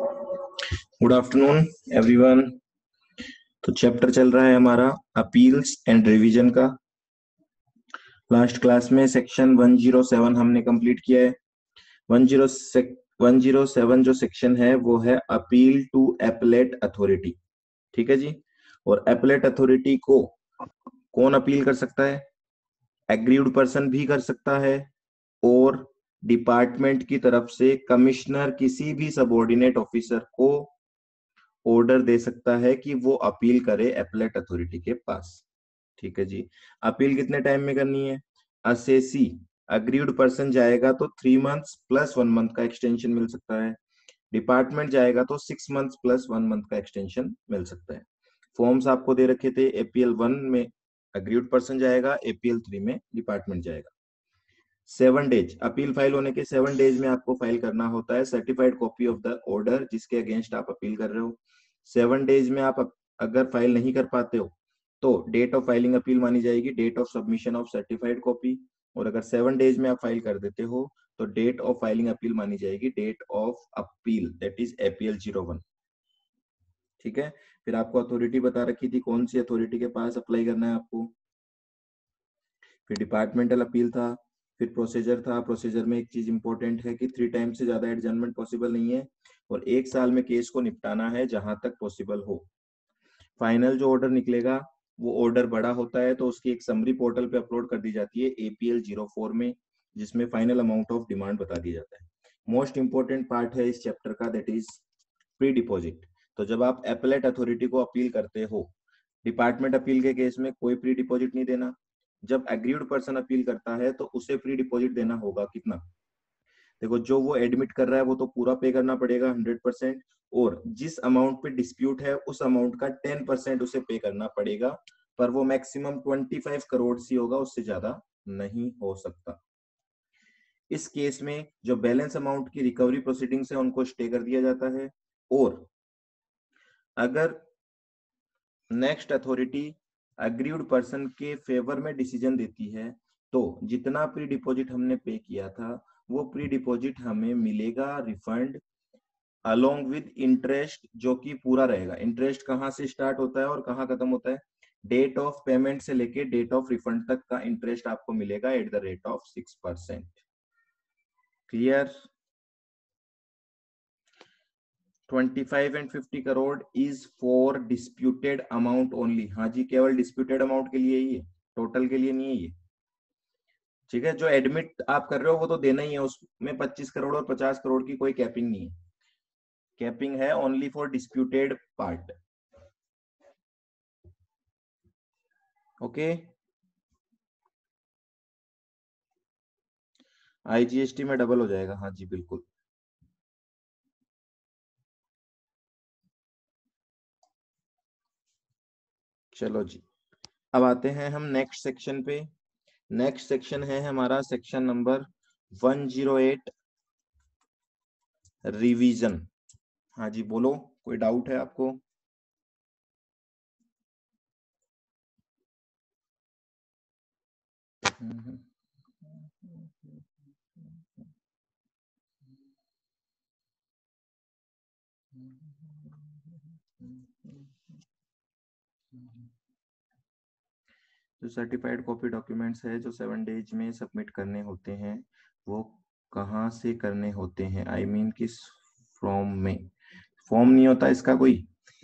Good afternoon everyone. तो chapter चल रहा है हमारा अपील्स एंड रिवीजन का। लास्ट क्लास में सेक्शन 107 हमने कंप्लीट किया है। 107 जो सेक्शन है वो है अपील टू एपेलेट अथॉरिटी। ठीक है जी। और एपेलेट अथॉरिटी को कौन अपील कर सकता है? एग्रीव्ड पर्सन भी कर सकता है, और डिपार्टमेंट की तरफ से कमिश्नर किसी भी सबऑर्डिनेट ऑफिसर को ऑर्डर दे सकता है कि वो अपील करे एपेलेट अथॉरिटी के पास। ठीक है जी। अपील कितने टाइम में करनी है? असेसी अग्रीव्ड पर्सन जाएगा तो 3 मंथ्स प्लस 1 मंथ का एक्सटेंशन मिल सकता है। डिपार्टमेंट जाएगा तो 6 मंथ्स प्लस 1 मंथ का एक्सटेंशन मिल सकता है। फॉर्म्स आपको दे रखे थे। एपीएल 1 में अग्रीव्ड पर्सन जाएगा, एपीएल 3 में डिपार्टमेंट जाएगा। 7 डेज अपील फाइल होने के 7 डेज में आपको फाइल करना होता है certified copy of the order जिसके अगेंस्ट आप अपील कर रहे हो। 7 डेज में आप अगर फाइल नहीं कर पाते हो तो डेट ऑफ फाइलिंग अपील मानी जाएगी, date of submission of certified copy. और अगर 7 डेज में आप फाइल कर देते हो तो डेट ऑफ फाइलिंग अपील मानी जाएगी, date of appeal, that is APL 01। ठीक है। फिर आपको अथॉरिटी बता रखी थी, कौन सी अथॉरिटी के पास अप्लाई करना है आपको। फिर डिपार्टमेंटल अपील था, फिर प्रोसीजर था। प्रोसीजर में एक चीज इंपॉर्टेंट है कि 3 टाइम से ज्यादा एडजर्नमेंट पॉसिबल नहीं है, और 1 साल में केस को निपटाना है जहां तक पॉसिबल हो। फाइनल जो ऑर्डर निकलेगा वो ऑर्डर बड़ा होता है तो उसकी एक समरी पोर्टल पे अपलोड कर दी जाती है एपीएल 04 में, जिसमें फाइनल अमाउंट ऑफ डिमांड बता दिया जाता है। मोस्ट इंपॉर्टेंट पार्ट है इस चैप्टर का, दैट इज प्री डिपॉजिट। तो जब आप एपेलेट अथॉरिटी को अपील करते हो, डिपार्टमेंट अपील के केस में कोई प्री डिपॉजिट नहीं देना। जब एग्रीव्ड पर्सन अपील करता है तो उसे प्री डिपॉजिट देना होगा कितना? देखो, जो वो एडमिट कर रहा है वो तो पूरा पे करना पड़ेगा 100%, और जिस अमाउंट पे डिस्प्यूट है उस अमाउंट का 10% उसे पे करना पड़ेगा, पर वो मैक्सिमम 25 करोड़ सी होगा, उससे ज्यादा नहीं हो सकता। इस केस में जो बैलेंस अमाउंट की रिकवरी प्रोसीडिंग्स है उनको स्टे कर दिया जाता है, और अगर नेक्स्ट अथॉरिटी अग्रीव्ड पर्सन के फेवर में डिसीजन देती है तो जितना प्री डिपॉजिट हमने पे किया था वो प्री डिपॉजिट हमें मिलेगा रिफंड अलोंग विद इंटरेस्ट, जो कि पूरा रहेगा। इंटरेस्ट कहाँ से स्टार्ट होता है और कहाँ खत्म होता है? डेट ऑफ पेमेंट से लेके डेट ऑफ रिफंड तक का इंटरेस्ट आपको मिलेगा at the rate of 6%। Clear? 25 and 50 crore is for disputed amount only. हाँ जी, केवल डिस्प्यूटेड अमाउंट के लिए ही है, टोटल के लिए नहीं है ये। ठीक है। जो एडमिट आप कर रहे हो वो तो देना ही है, उसमें 25 करोड़ और 50 करोड़ की कोई कैपिंग नहीं है। कैपिंग है only for disputed part. Okay. IGST में डबल हो जाएगा, हाँ जी बिल्कुल। चलो जी, अब आते हैं हम नेक्स्ट सेक्शन पे। नेक्स्ट सेक्शन है हमारा सेक्शन नंबर 108 रिवीजन। हाँ जी बोलो, कोई डाउट है आपको? जो सर्टिफाइड कॉपी डॉक्यूमेंट्स है जो 7 डेज में सबमिट करने होते हैं वो कहाँ से करने होते हैं? आई मीन किस फॉर्म में? फॉर्म नहीं होता इसका कोई।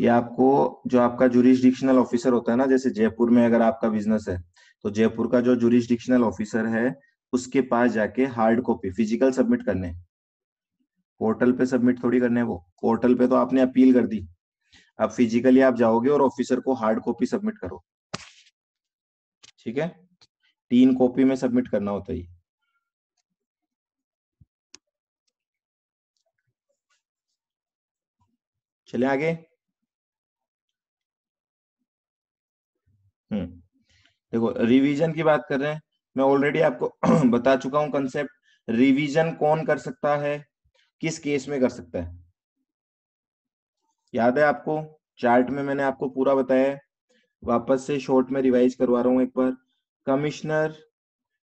ये आपको, जो आपका जुरिस्डिक्शनल ऑफिसर होता है ना, जैसे जयपुर में अगर आपका बिजनेस है तो जयपुर का जो जुरिस्डिक्शनल ऑफिसर है उसके पास जाके हार्ड कॉपी फिजिकल सबमिट करने। पोर्टल पे सबमिट थोड़ी करने हैं, वो पोर्टल पे तो आपने अपील कर दी, अब फिजिकली आप जाओगे और ऑफिसर को हार्ड कॉपी सबमिट करो। ठीक है। 3 कॉपी में सबमिट करना होता है। चले आगे। देखो, रिवीजन की बात कर रहे हैं। मैं ऑलरेडी आपको बता चुका हूं कंसेप्ट। रिवीजन कौन कर सकता है, किस केस में कर सकता है? याद है आपको? चार्ट में मैंने आपको पूरा बताया है, वापस से शॉर्ट में रिवाइज करवा रहा हूं एक बार। कमिश्नर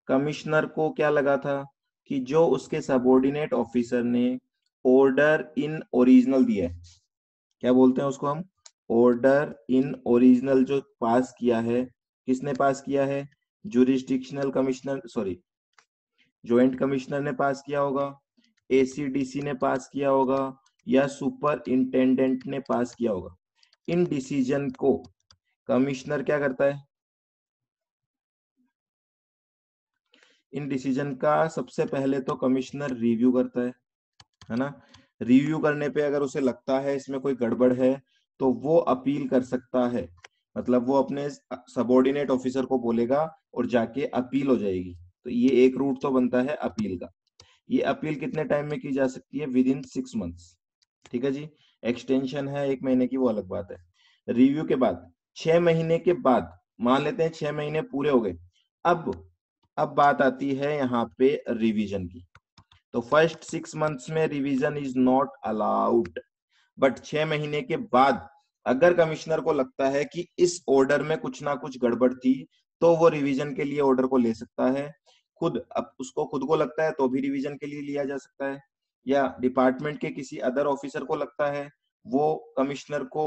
कमिश्नर को क्या लगा था कि जो उसके सबऑर्डिनेट ऑफिसर ने ऑर्डर इन ओरिजिनल दिया है, क्या बोलते हैं उसको हम, ऑर्डर इन ओरिजिनल जो पास किया है, किसने पास किया है, jurisdictional commissioner, sorry joint commissioner ने पास किया होगा, एसीडीसी ने पास किया होगा, या सुपर इंटेंडेंट ने पास किया होगा। इन डिसीजन को कमिश्नर क्या करता है, इन डिसीजन का सबसे पहले तो कमिश्नर रिव्यू करता है ना। रिव्यू करने पे अगर उसे लगता है इसमें कोई गड़बड़ है तो वो अपील कर सकता है, मतलब वो अपने सबॉर्डिनेट ऑफिसर को बोलेगा और जाके अपील हो जाएगी। तो ये एक रूट तो बनता है अपील का। ये अपील कितने टाइम में की जा सकती है, विद इन 6 मंथ्स। ठीक है जी, एक्सटेंशन है 1 महीने की वो अलग बात है। रिव्यू के बाद 6 महीने के बाद, मान लेते हैं 6 महीने पूरे हो गए, अब बात आती है यहाँ पे रिवीजन की। तो फर्स्ट 6 मंथ्स में revision is not allowed, but 6 महीने के बाद अगर कमिश्नर को लगता है कि इस ऑर्डर में कुछ ना कुछ गड़बड़ थी तो वो रिवीजन के लिए ऑर्डर को ले सकता है। खुद अब उसको खुद को लगता है तो भी रिवीजन के लिए लिया जा सकता है, या डिपार्टमेंट के किसी अदर ऑफिसर को लगता है, वो कमिश्नर को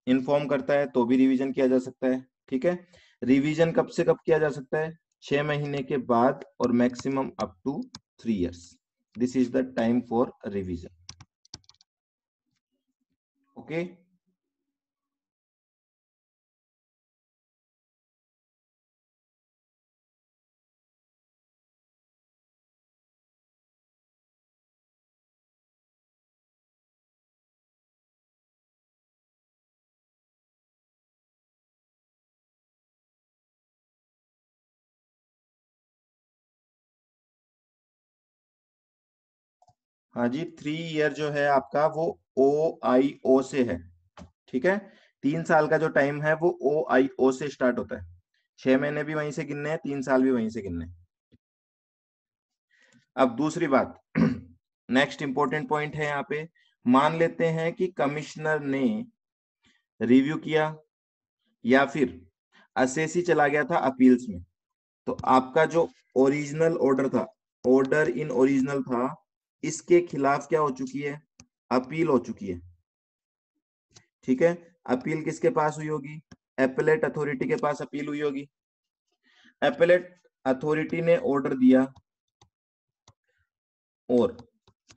इन्फॉर्म करता है तो भी रिवीजन किया जा सकता है। ठीक है, रिवीजन कब से कब किया जा सकता है, 6 महीने के बाद और maximum up to 3 years। This is the time for revision. Okay, हाँ जी, 3 year जो है आपका वो ओ आई ओ से है। ठीक है, 3 साल का जो टाइम है वो ओ आई ओ से स्टार्ट होता है। 6 महीने भी वहीं से गिनने हैं, 3 साल भी वहीं से गिनने हैं। अब दूसरी बात नेक्स्ट इंपॉर्टेंट पॉइंट है यहाँ पे, मान लेते हैं कि कमिश्नर ने रिव्यू किया या फिर असेसी चला गया था अपील्स में, तो आपका जो ओरिजिनल ऑर्डर था, ऑर्डर इन ओरिजिनल था, इसके खिलाफ क्या हो चुकी है, अपील हो चुकी है। ठीक है, अपील किसके पास हुई होगी, एपेलेट अथॉरिटी के पास अपील हुई होगी। एपेलेट अथॉरिटी ने ऑर्डर दिया और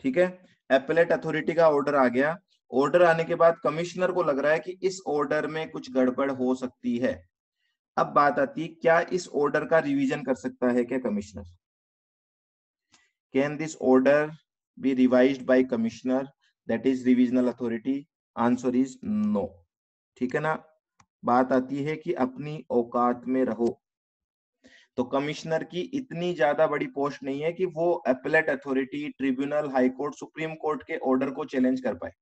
ठीक है, एपेलेट अथॉरिटी का ऑर्डर आ गया। ऑर्डर आने के बाद कमिश्नर को लग रहा है कि इस ऑर्डर में कुछ गड़बड़ हो सकती है। अब बात आती है, क्या इस ऑर्डर का रिवीजन कर सकता है क्या commissioner, can this order be revised by commissioner, that is revisional authority, answer is no. ठीक है ना, बात आती है कि अपनी औकात में रहो। तो कमिश्नर की इतनी ज्यादा बड़ी पोस्ट नहीं है कि वो appellate authority, tribunal, high Court, Supreme court के ऑर्डर को चैलेंज कर पाए।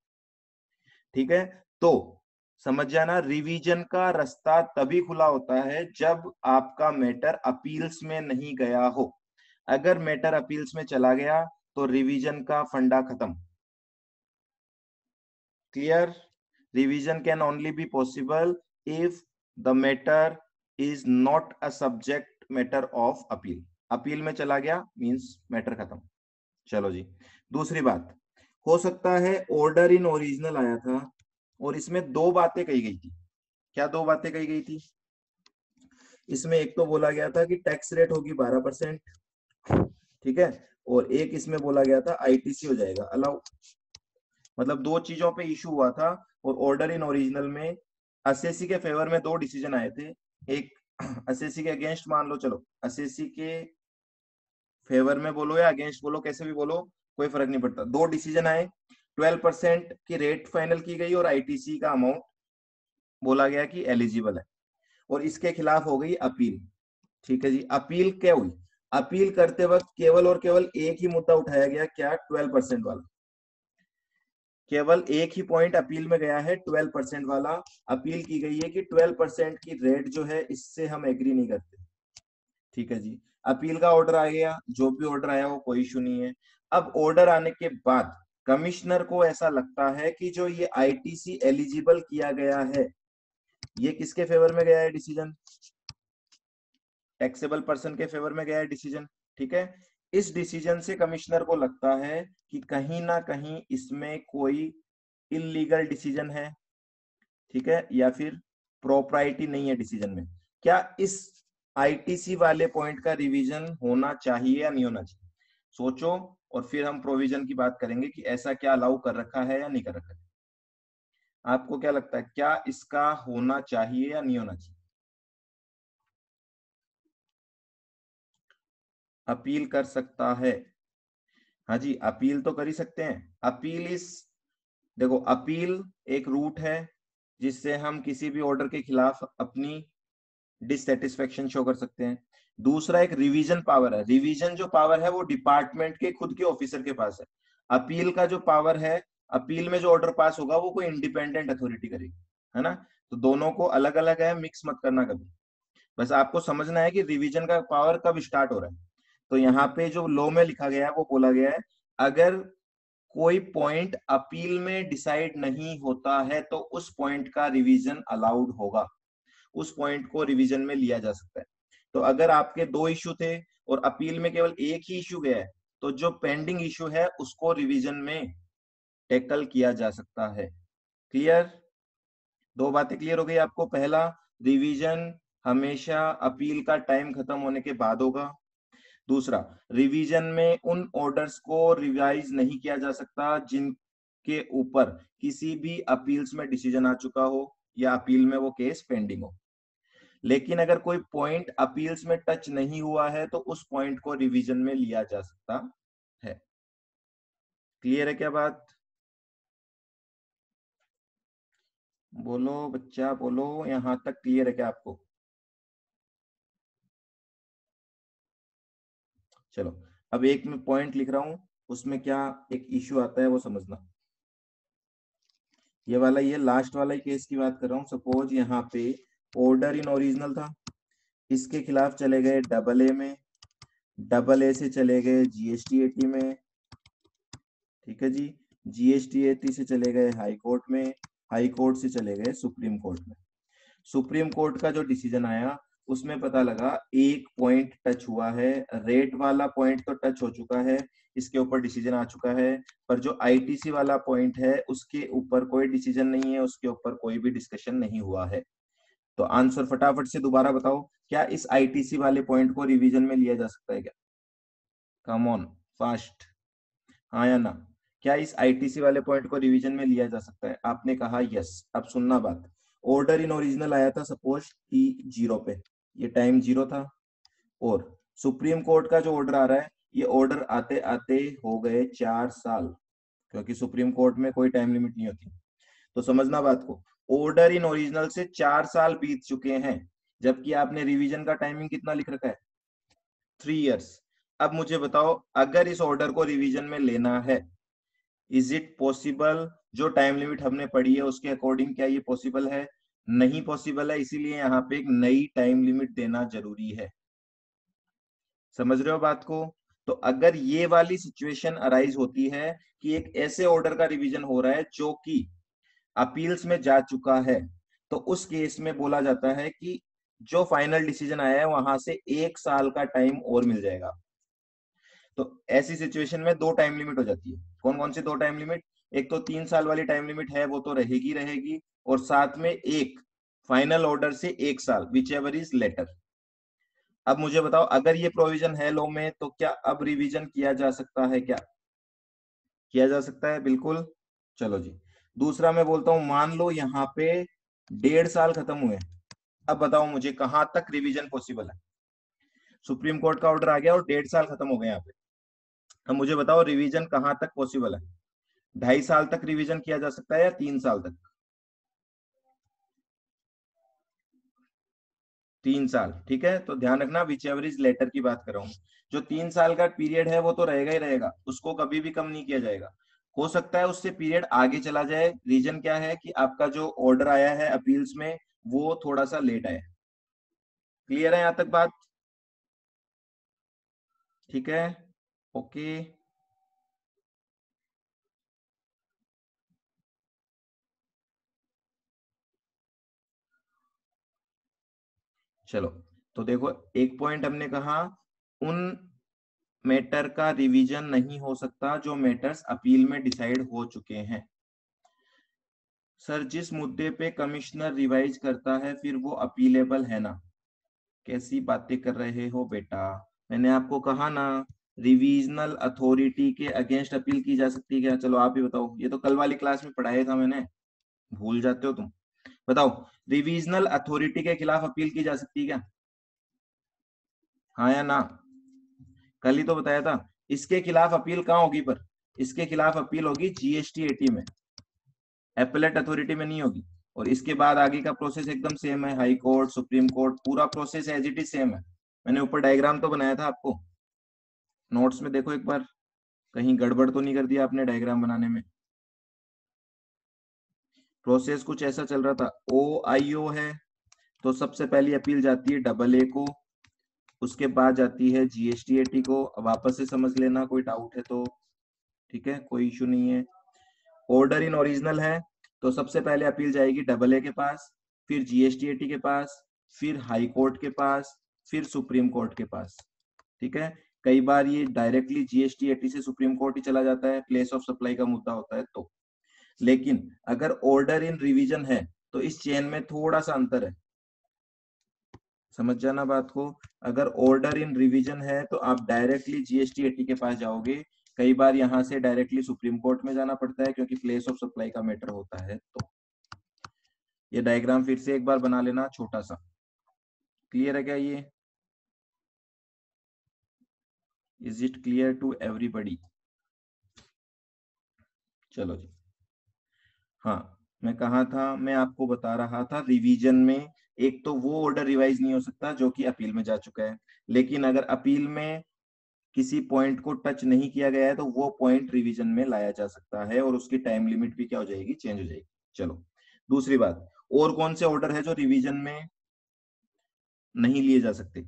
ठीक है, तो समझ जाना, रिवीजन का रास्ता तभी खुला होता है जब आपका मैटर अपील्स में नहीं गया हो। अगर मैटर अपील्स में चला गया तो रिवीजन का फंडा खत्म। Clear, revision can only be possible if the matter is not a subject matter of appeal. Appeal में चला गया मींस मैटर खत्म। चलो जी, दूसरी बात, हो सकता है ऑर्डर इन ओरिजिनल आया था और इसमें दो बातें कही गई थी। क्या दो बातें कही गई थी, इसमें एक तो बोला गया था कि टैक्स रेट होगी 12%, ठीक है, और एक इसमें बोला गया था आईटीसी हो जाएगा अलाउ। मतलब दो चीजों पे इशू हुआ था, और ऑर्डर इन ओरिजिनल में असेसी के फेवर में दो डिसीजन आए थे। एक असेसी के अगेंस्ट मान लो, चलो असेसी के फेवर में बोलो या अगेंस्ट बोलो, कैसे भी बोलो कोई फर्क नहीं पड़ता, दो डिसीजन आए। 12% की रेट फाइनल की गई और आईटीसी का अमाउंट बोला गया कि एलिजिबल है, और इसके खिलाफ हो गई अपील। ठीक है जी, अपील क्या हुई, अपील करते वक्त केवल और केवल एक ही मुद्दा उठाया गया, क्या, 12% वाला। केवल एक ही पॉइंट अपील में गया है, 12% वाला। अपील की गई है कि 12% की रेट जो है इससे हम एग्री नहीं करते। ठीक है जी, अपील का ऑर्डर आ गया, जो भी ऑर्डर आया वो कोई इशू नहीं है। अब ऑर्डर आने के बाद कमिश्नर को ऐसा लगता है कि जो ये आईटीसी एलिजिबल किया गया है, ये किसके फेवर में गया है डिसीजन, टैक्सेबल पर्सन के फेवर में गया है डिसीजन। ठीक है, इस डिसीजन से कमिश्नर को लगता है कि कहीं ना कहीं इसमें कोई इलीगल डिसीजन है, ठीक है, या फिर प्रॉपर्टी नहीं है डिसीजन में, क्या इस आईटीसी वाले पॉइंट का रिवीजन होना चाहिए या नहीं होना चाहिए? सोचो, और फिर हम प्रोविजन की बात करेंगे कि ऐसा क्या अलाउ कर रखा है या नहीं कर रखा है। आपको क्या लगता है, क्या इसका होना चाहिए या नहीं होना चाहिए? अपील कर सकता है, हाँ जी, अपील तो कर ही सकते हैं। अपील इस, देखो, अपील एक रूट है जिससे हम किसी भी ऑर्डर के खिलाफ अपनी डिससेटिस्फेक्शन शो कर सकते हैं। दूसरा एक रिवीजन पावर है, रिवीजन जो पावर है वो डिपार्टमेंट के खुद के ऑफिसर के पास है। अपील का जो पावर है, अपील में जो ऑर्डर पास होगा वो कोई इंडिपेंडेंट अथॉरिटी करेगी, है ना। तो दोनों को अलग अलग है, मिक्स मत करना कभी। बस आपको समझना है कि रिवीजन का पावर कब स्टार्ट हो रहा है। तो यहाँ पे जो लॉ में लिखा गया है वो बोला गया है, अगर कोई पॉइंट अपील में डिसाइड नहीं होता है तो उस पॉइंट का रिवीजन अलाउड होगा, उस पॉइंट को रिवीजन में लिया जा सकता है। तो अगर आपके दो इश्यू थे और अपील में केवल एक ही इश्यू गया है, तो जो पेंडिंग इश्यू है उसको रिवीजन में टैकल किया जा सकता है। क्लियर? दो बातें क्लियर हो गई आपको। पहला, रिवीजन हमेशा अपील का टाइम खत्म होने के बाद होगा। दूसरा, रिवीजन में उन ऑर्डर्स को रिवाइज नहीं किया जा सकता जिनके ऊपर किसी भी अपील्स में डिसीजन आ चुका हो या अपील में वो केस पेंडिंग हो। लेकिन अगर कोई पॉइंट अपील्स में टच नहीं हुआ है तो उस पॉइंट को रिवीजन में लिया जा सकता है। क्लियर है क्या बात? बोलो बच्चा बोलो, यहां तक क्लियर है क्या आपको? चलो, अब एक मैं पॉइंट लिख रहा हूं, उसमें क्या एक इश्यू आता है वो समझना। ये वाला, ये लास्ट वाला ही केस की बात कर रहा हूँ। सपोज यहाँ पे ऑर्डर इन ओरिजिनल था, इसके खिलाफ चले गए डबल ए में, डबल ए से चले गए जीएसटी 80 में, ठीक है जी, जीएसटी 80 से चले गए हाई कोर्ट में, हाई कोर्ट से चले गए सुप्रीम कोर्ट में। सुप्रीम कोर्ट का जो डिसीजन आया उसमें पता लगा एक पॉइंट टच हुआ है, रेट वाला पॉइंट तो टच हो चुका है, इसके ऊपर डिसीजन आ चुका है, पर जो आईटीसी वाला पॉइंट है उसके ऊपर कोई डिसीजन नहीं है, उसके ऊपर कोई भी डिस्कशन नहीं हुआ है। तो आंसर फटाफट से दोबारा बताओ, क्या इस आईटीसी वाले पॉइंट को रिवीजन में लिया जा सकता है क्या? कम ऑन, फास्ट, हाँ या ना? क्या इस आईटीसी वाले पॉइंट को रिवीजन में लिया जा सकता है? आपने कहा यस। अब सुनना बात, ऑर्डर इन ओरिजिनल आया था सपोज T0 पे, ये टाइम जीरो था, और सुप्रीम कोर्ट का जो ऑर्डर आ रहा है, ये ऑर्डर आते आते हो गए 4 साल, क्योंकि सुप्रीम कोर्ट में कोई टाइम लिमिट नहीं होती। तो समझना बात को, ऑर्डर इन ओरिजिनल से 4 साल बीत चुके हैं, जबकि आपने रिवीजन का टाइमिंग कितना लिख रखा है? 3 इयर्स। अब मुझे बताओ, अगर इस ऑर्डर को रिवीजन में लेना है, इज इट पॉसिबल? जो टाइम लिमिट हमने पढ़ी है उसके अकॉर्डिंग क्या ये पॉसिबल है? नहीं पॉसिबल है, इसीलिए यहाँ पे एक नई टाइम लिमिट देना जरूरी है। समझ रहे हो बात को? तो अगर ये वाली सिचुएशन अराइज होती है कि एक ऐसे ऑर्डर का रिवीजन हो रहा है जो कि अपील्स में जा चुका है, तो उस केस में बोला जाता है कि जो फाइनल डिसीजन आया है वहां से 1 साल का टाइम और मिल जाएगा। तो ऐसी सिचुएशन में दो टाइम लिमिट हो जाती है। कौन कौन सी दो टाइम लिमिट? एक तो 3 साल वाली टाइम लिमिट है, वो तो रहेगी रहेगी, और साथ में एक फाइनल ऑर्डर से 1 साल, विच एवर इज लेटर। अब मुझे बताओ, अगर ये प्रोविजन है लॉ में तो क्या अब रिवीजन किया जा सकता है क्या? किया जा सकता है, बिल्कुल। चलो जी, दूसरा मैं बोलता हूं, मान लो यहाँ पे 1.5 साल खत्म हुए, अब बताओ मुझे कहां तक रिवीजन पॉसिबल है? सुप्रीम कोर्ट का ऑर्डर आ गया और 1.5 साल खत्म हो गए यहाँ पे। अब मुझे बताओ रिवीजन कहां तक पॉसिबल है? 2.5 साल तक रिवीजन किया जा सकता है या 3 साल तक? 3 साल, ठीक है। तो ध्यान रखना, विच एवरेज लेटर की बात कर रहा हूँ। जो 3 साल का पीरियड है वो तो रहेगा ही रहेगा, उसको कभी भी कम नहीं किया जाएगा। हो सकता है उससे पीरियड आगे चला जाए, रीजन क्या है कि आपका जो ऑर्डर आया है अपील्स में वो थोड़ा सा लेट आया। क्लियर है यहाँ तक बात? ठीक है, ओके। चलो, तो देखो, एक पॉइंट हमने कहा, उन मैटर का रिवीजन नहीं हो सकता जो मैटर्स अपील में डिसाइड हो चुके हैं। सर जिस मुद्दे पे कमिश्नर रिवाइज करता है फिर वो अपीलेबल है ना? कैसी बातें कर रहे हो बेटा? मैंने आपको कहा ना, रिवीजनल अथॉरिटी के अगेंस्ट अपील की जा सकती है क्या? चलो आप ही बताओ, ये तो कल वाली क्लास में पढ़ाया था मैंने, भूल जाते हो तुम। बताओ, रिवीजनल अथॉरिटी के खिलाफ अपील की जा सकती है क्या? हाँ या ना? कल ही तो बताया था। इसके खिलाफ अपील कहाँ होगी? पर इसके खिलाफ अपील होगी GST 80 में, एपेलेट अथॉरिटी में नहीं होगी। और इसके बाद आगे का प्रोसेस एकदम सेम है, हाई कोर्ट, सुप्रीम कोर्ट, पूरा process as it is same है। मैंने ऊपर डायग्राम तो बनाया था आपको, नोट्स में देखो एक बार, कहीं गड़बड़ तो नहीं कर दिया आपने डायग्राम बनाने में? प्रोसेस कुछ ऐसा चल रहा था, OIO है तो सबसे पहली अपील जाती है AA को, उसके बाद जाती है GST 80 को। अब वापस से समझ लेना, कोई डाउट है तो। ठीक है, कोई इशू नहीं है। ऑर्डर इन ओरिजिनल है तो सबसे पहले अपील जाएगी AA के पास, फिर GST 80 के पास, फिर हाई कोर्ट के पास, फिर सुप्रीम कोर्ट के पास। ठीक है, कई बार ये डायरेक्टली GST 80 से सुप्रीम कोर्ट ही चला जाता है, प्लेस ऑफ सप्लाई का मुद्दा होता है तो। लेकिन अगर ऑर्डर इन रिवीजन है तो इस चेन में थोड़ा सा अंतर है, समझ जाना बात को। अगर ऑर्डर इन रिवीजन है तो आप डायरेक्टली GST 80 के पास जाओगे, कई बार यहां से डायरेक्टली सुप्रीम कोर्ट में जाना पड़ता है क्योंकि प्लेस ऑफ सप्लाई का मैटर होता है तो। ये डायग्राम फिर से एक बार बना लेना, छोटा सा। क्लियर है क्या ये? Is it clear to everybody? चलो जी। हाँ, मैं कहा था, मैं आपको बता रहा था रिवीजन में एक तो वो ऑर्डर रिवाइज नहीं हो सकता जो कि अपील में जा चुका है, लेकिन अगर अपील में किसी पॉइंट को टच नहीं किया गया है तो वो पॉइंट रिवीजन में लाया जा सकता है और उसकी टाइम लिमिट भी क्या हो जाएगी? चेंज हो जाएगी। चलो, दूसरी बात, और कौन से ऑर्डर है जो रिवीजन में नहीं लिए जा सकते?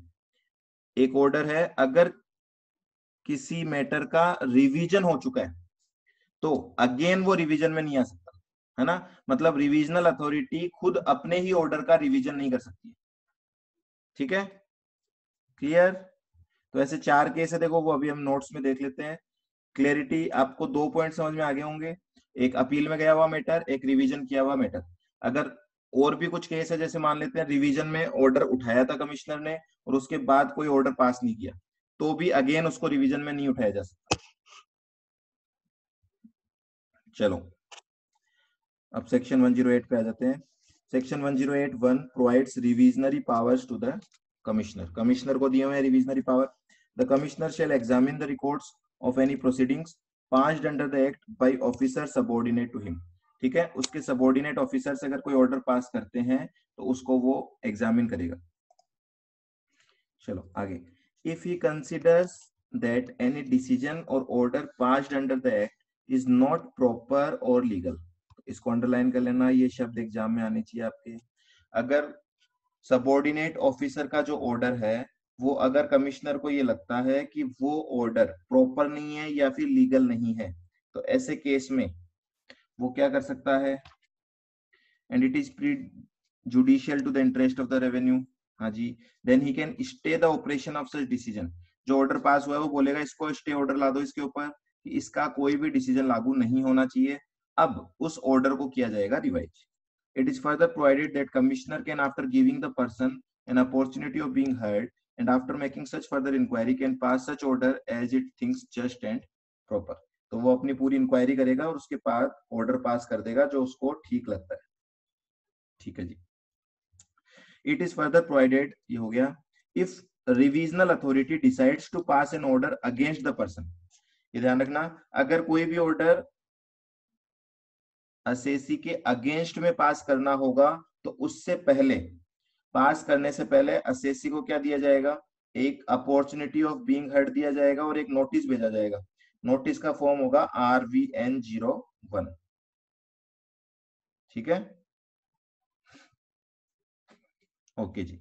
एक ऑर्डर है, अगर किसी मैटर का रिवीजन हो चुका है तो अगेन वो रिवीजन में नहीं आ सकता, है ना? मतलब रिवीजनल अथॉरिटी खुद अपने ही ऑर्डर का रिवीजन नहीं कर सकती है। ठीक है, क्लियर? तो ऐसे 4 केस है, देखो वो अभी हम नोट्स में देख लेते हैं। क्लियरिटी, आपको 2 पॉइंट समझ में आ गए होंगे, एक अपील में गया हुआ मैटर, एक रिवीजन किया हुआ मैटर। अगर और भी कुछ केस है, जैसे मान लेते हैं रिवीजन में ऑर्डर उठाया था कमिश्नर ने और उसके बाद कोई ऑर्डर पास नहीं किया, तो भी अगेन उसको रिवीजन में नहीं उठाया जा सकता। चलो, अब सेक्शन 108 पे आ जाते हैं। Section 108(1) provides revisionary powers to the commissioner. Commissioner को दिए हुए हैं revisionary power. The commissioner shall examine the records of any proceedings passed under the act by officer subordinate to him. ठीक है, उसके सबऑर्डिनेट ऑफिसर से अगर कोई ऑर्डर पास करते हैं तो उसको वो एग्जामिन करेगा। चलो आगे, if he considers that any decision or order passed under the act is not proper or legal, इसको अंडरलाइन कर लेना, ये शब्द एग्जाम में आने चाहिए आपके। अगर सबऑर्डिनेट ऑफिसर का जो ऑर्डर है, वो अगर कमिश्नर को ये लगता है कि वो ऑर्डर प्रॉपर नहीं है या फिर लीगल नहीं है, तो ऐसे केस में वो क्या कर सकता है? And it is prejudicial to the interest of the revenue. हाँ जी, then he can stay the operation of such decision. जो ऑर्डर पास हुआ है वो बोलेगा इसको स्टे ऑर्डर ला दो इसके ऊपर, कि इसका कोई भी डिसीजन लागू नहीं होना चाहिए। अब उस ऑर्डर को किया जाएगा revise. It is further provided that commissioner can, after giving the person an opportunity of being heard and after making such further inquiry, can pass such order as it thinks just and proper। तो वो अपनी पूरी inquiry करेगा और उसके बाद order pass कर देगा जो उसको ठीक लगता है। ठीक है जी। इट इज फर्दर प्रोवाइडेड, ये हो गया, if revisional authority decides to pass an order against the person. ये ध्यान रखना, अगर कोई भी ऑर्डर असेसी के अगेंस्ट में पास करना होगा तो उससे पहले, पास करने से पहले असेसी को क्या दिया जाएगा? एक अपॉर्चुनिटी ऑफ बीइंग हर्ड दिया जाएगा और एक नोटिस भेजा जाएगा। नोटिस का फॉर्म होगा RVN01। ठीक है, okay ji.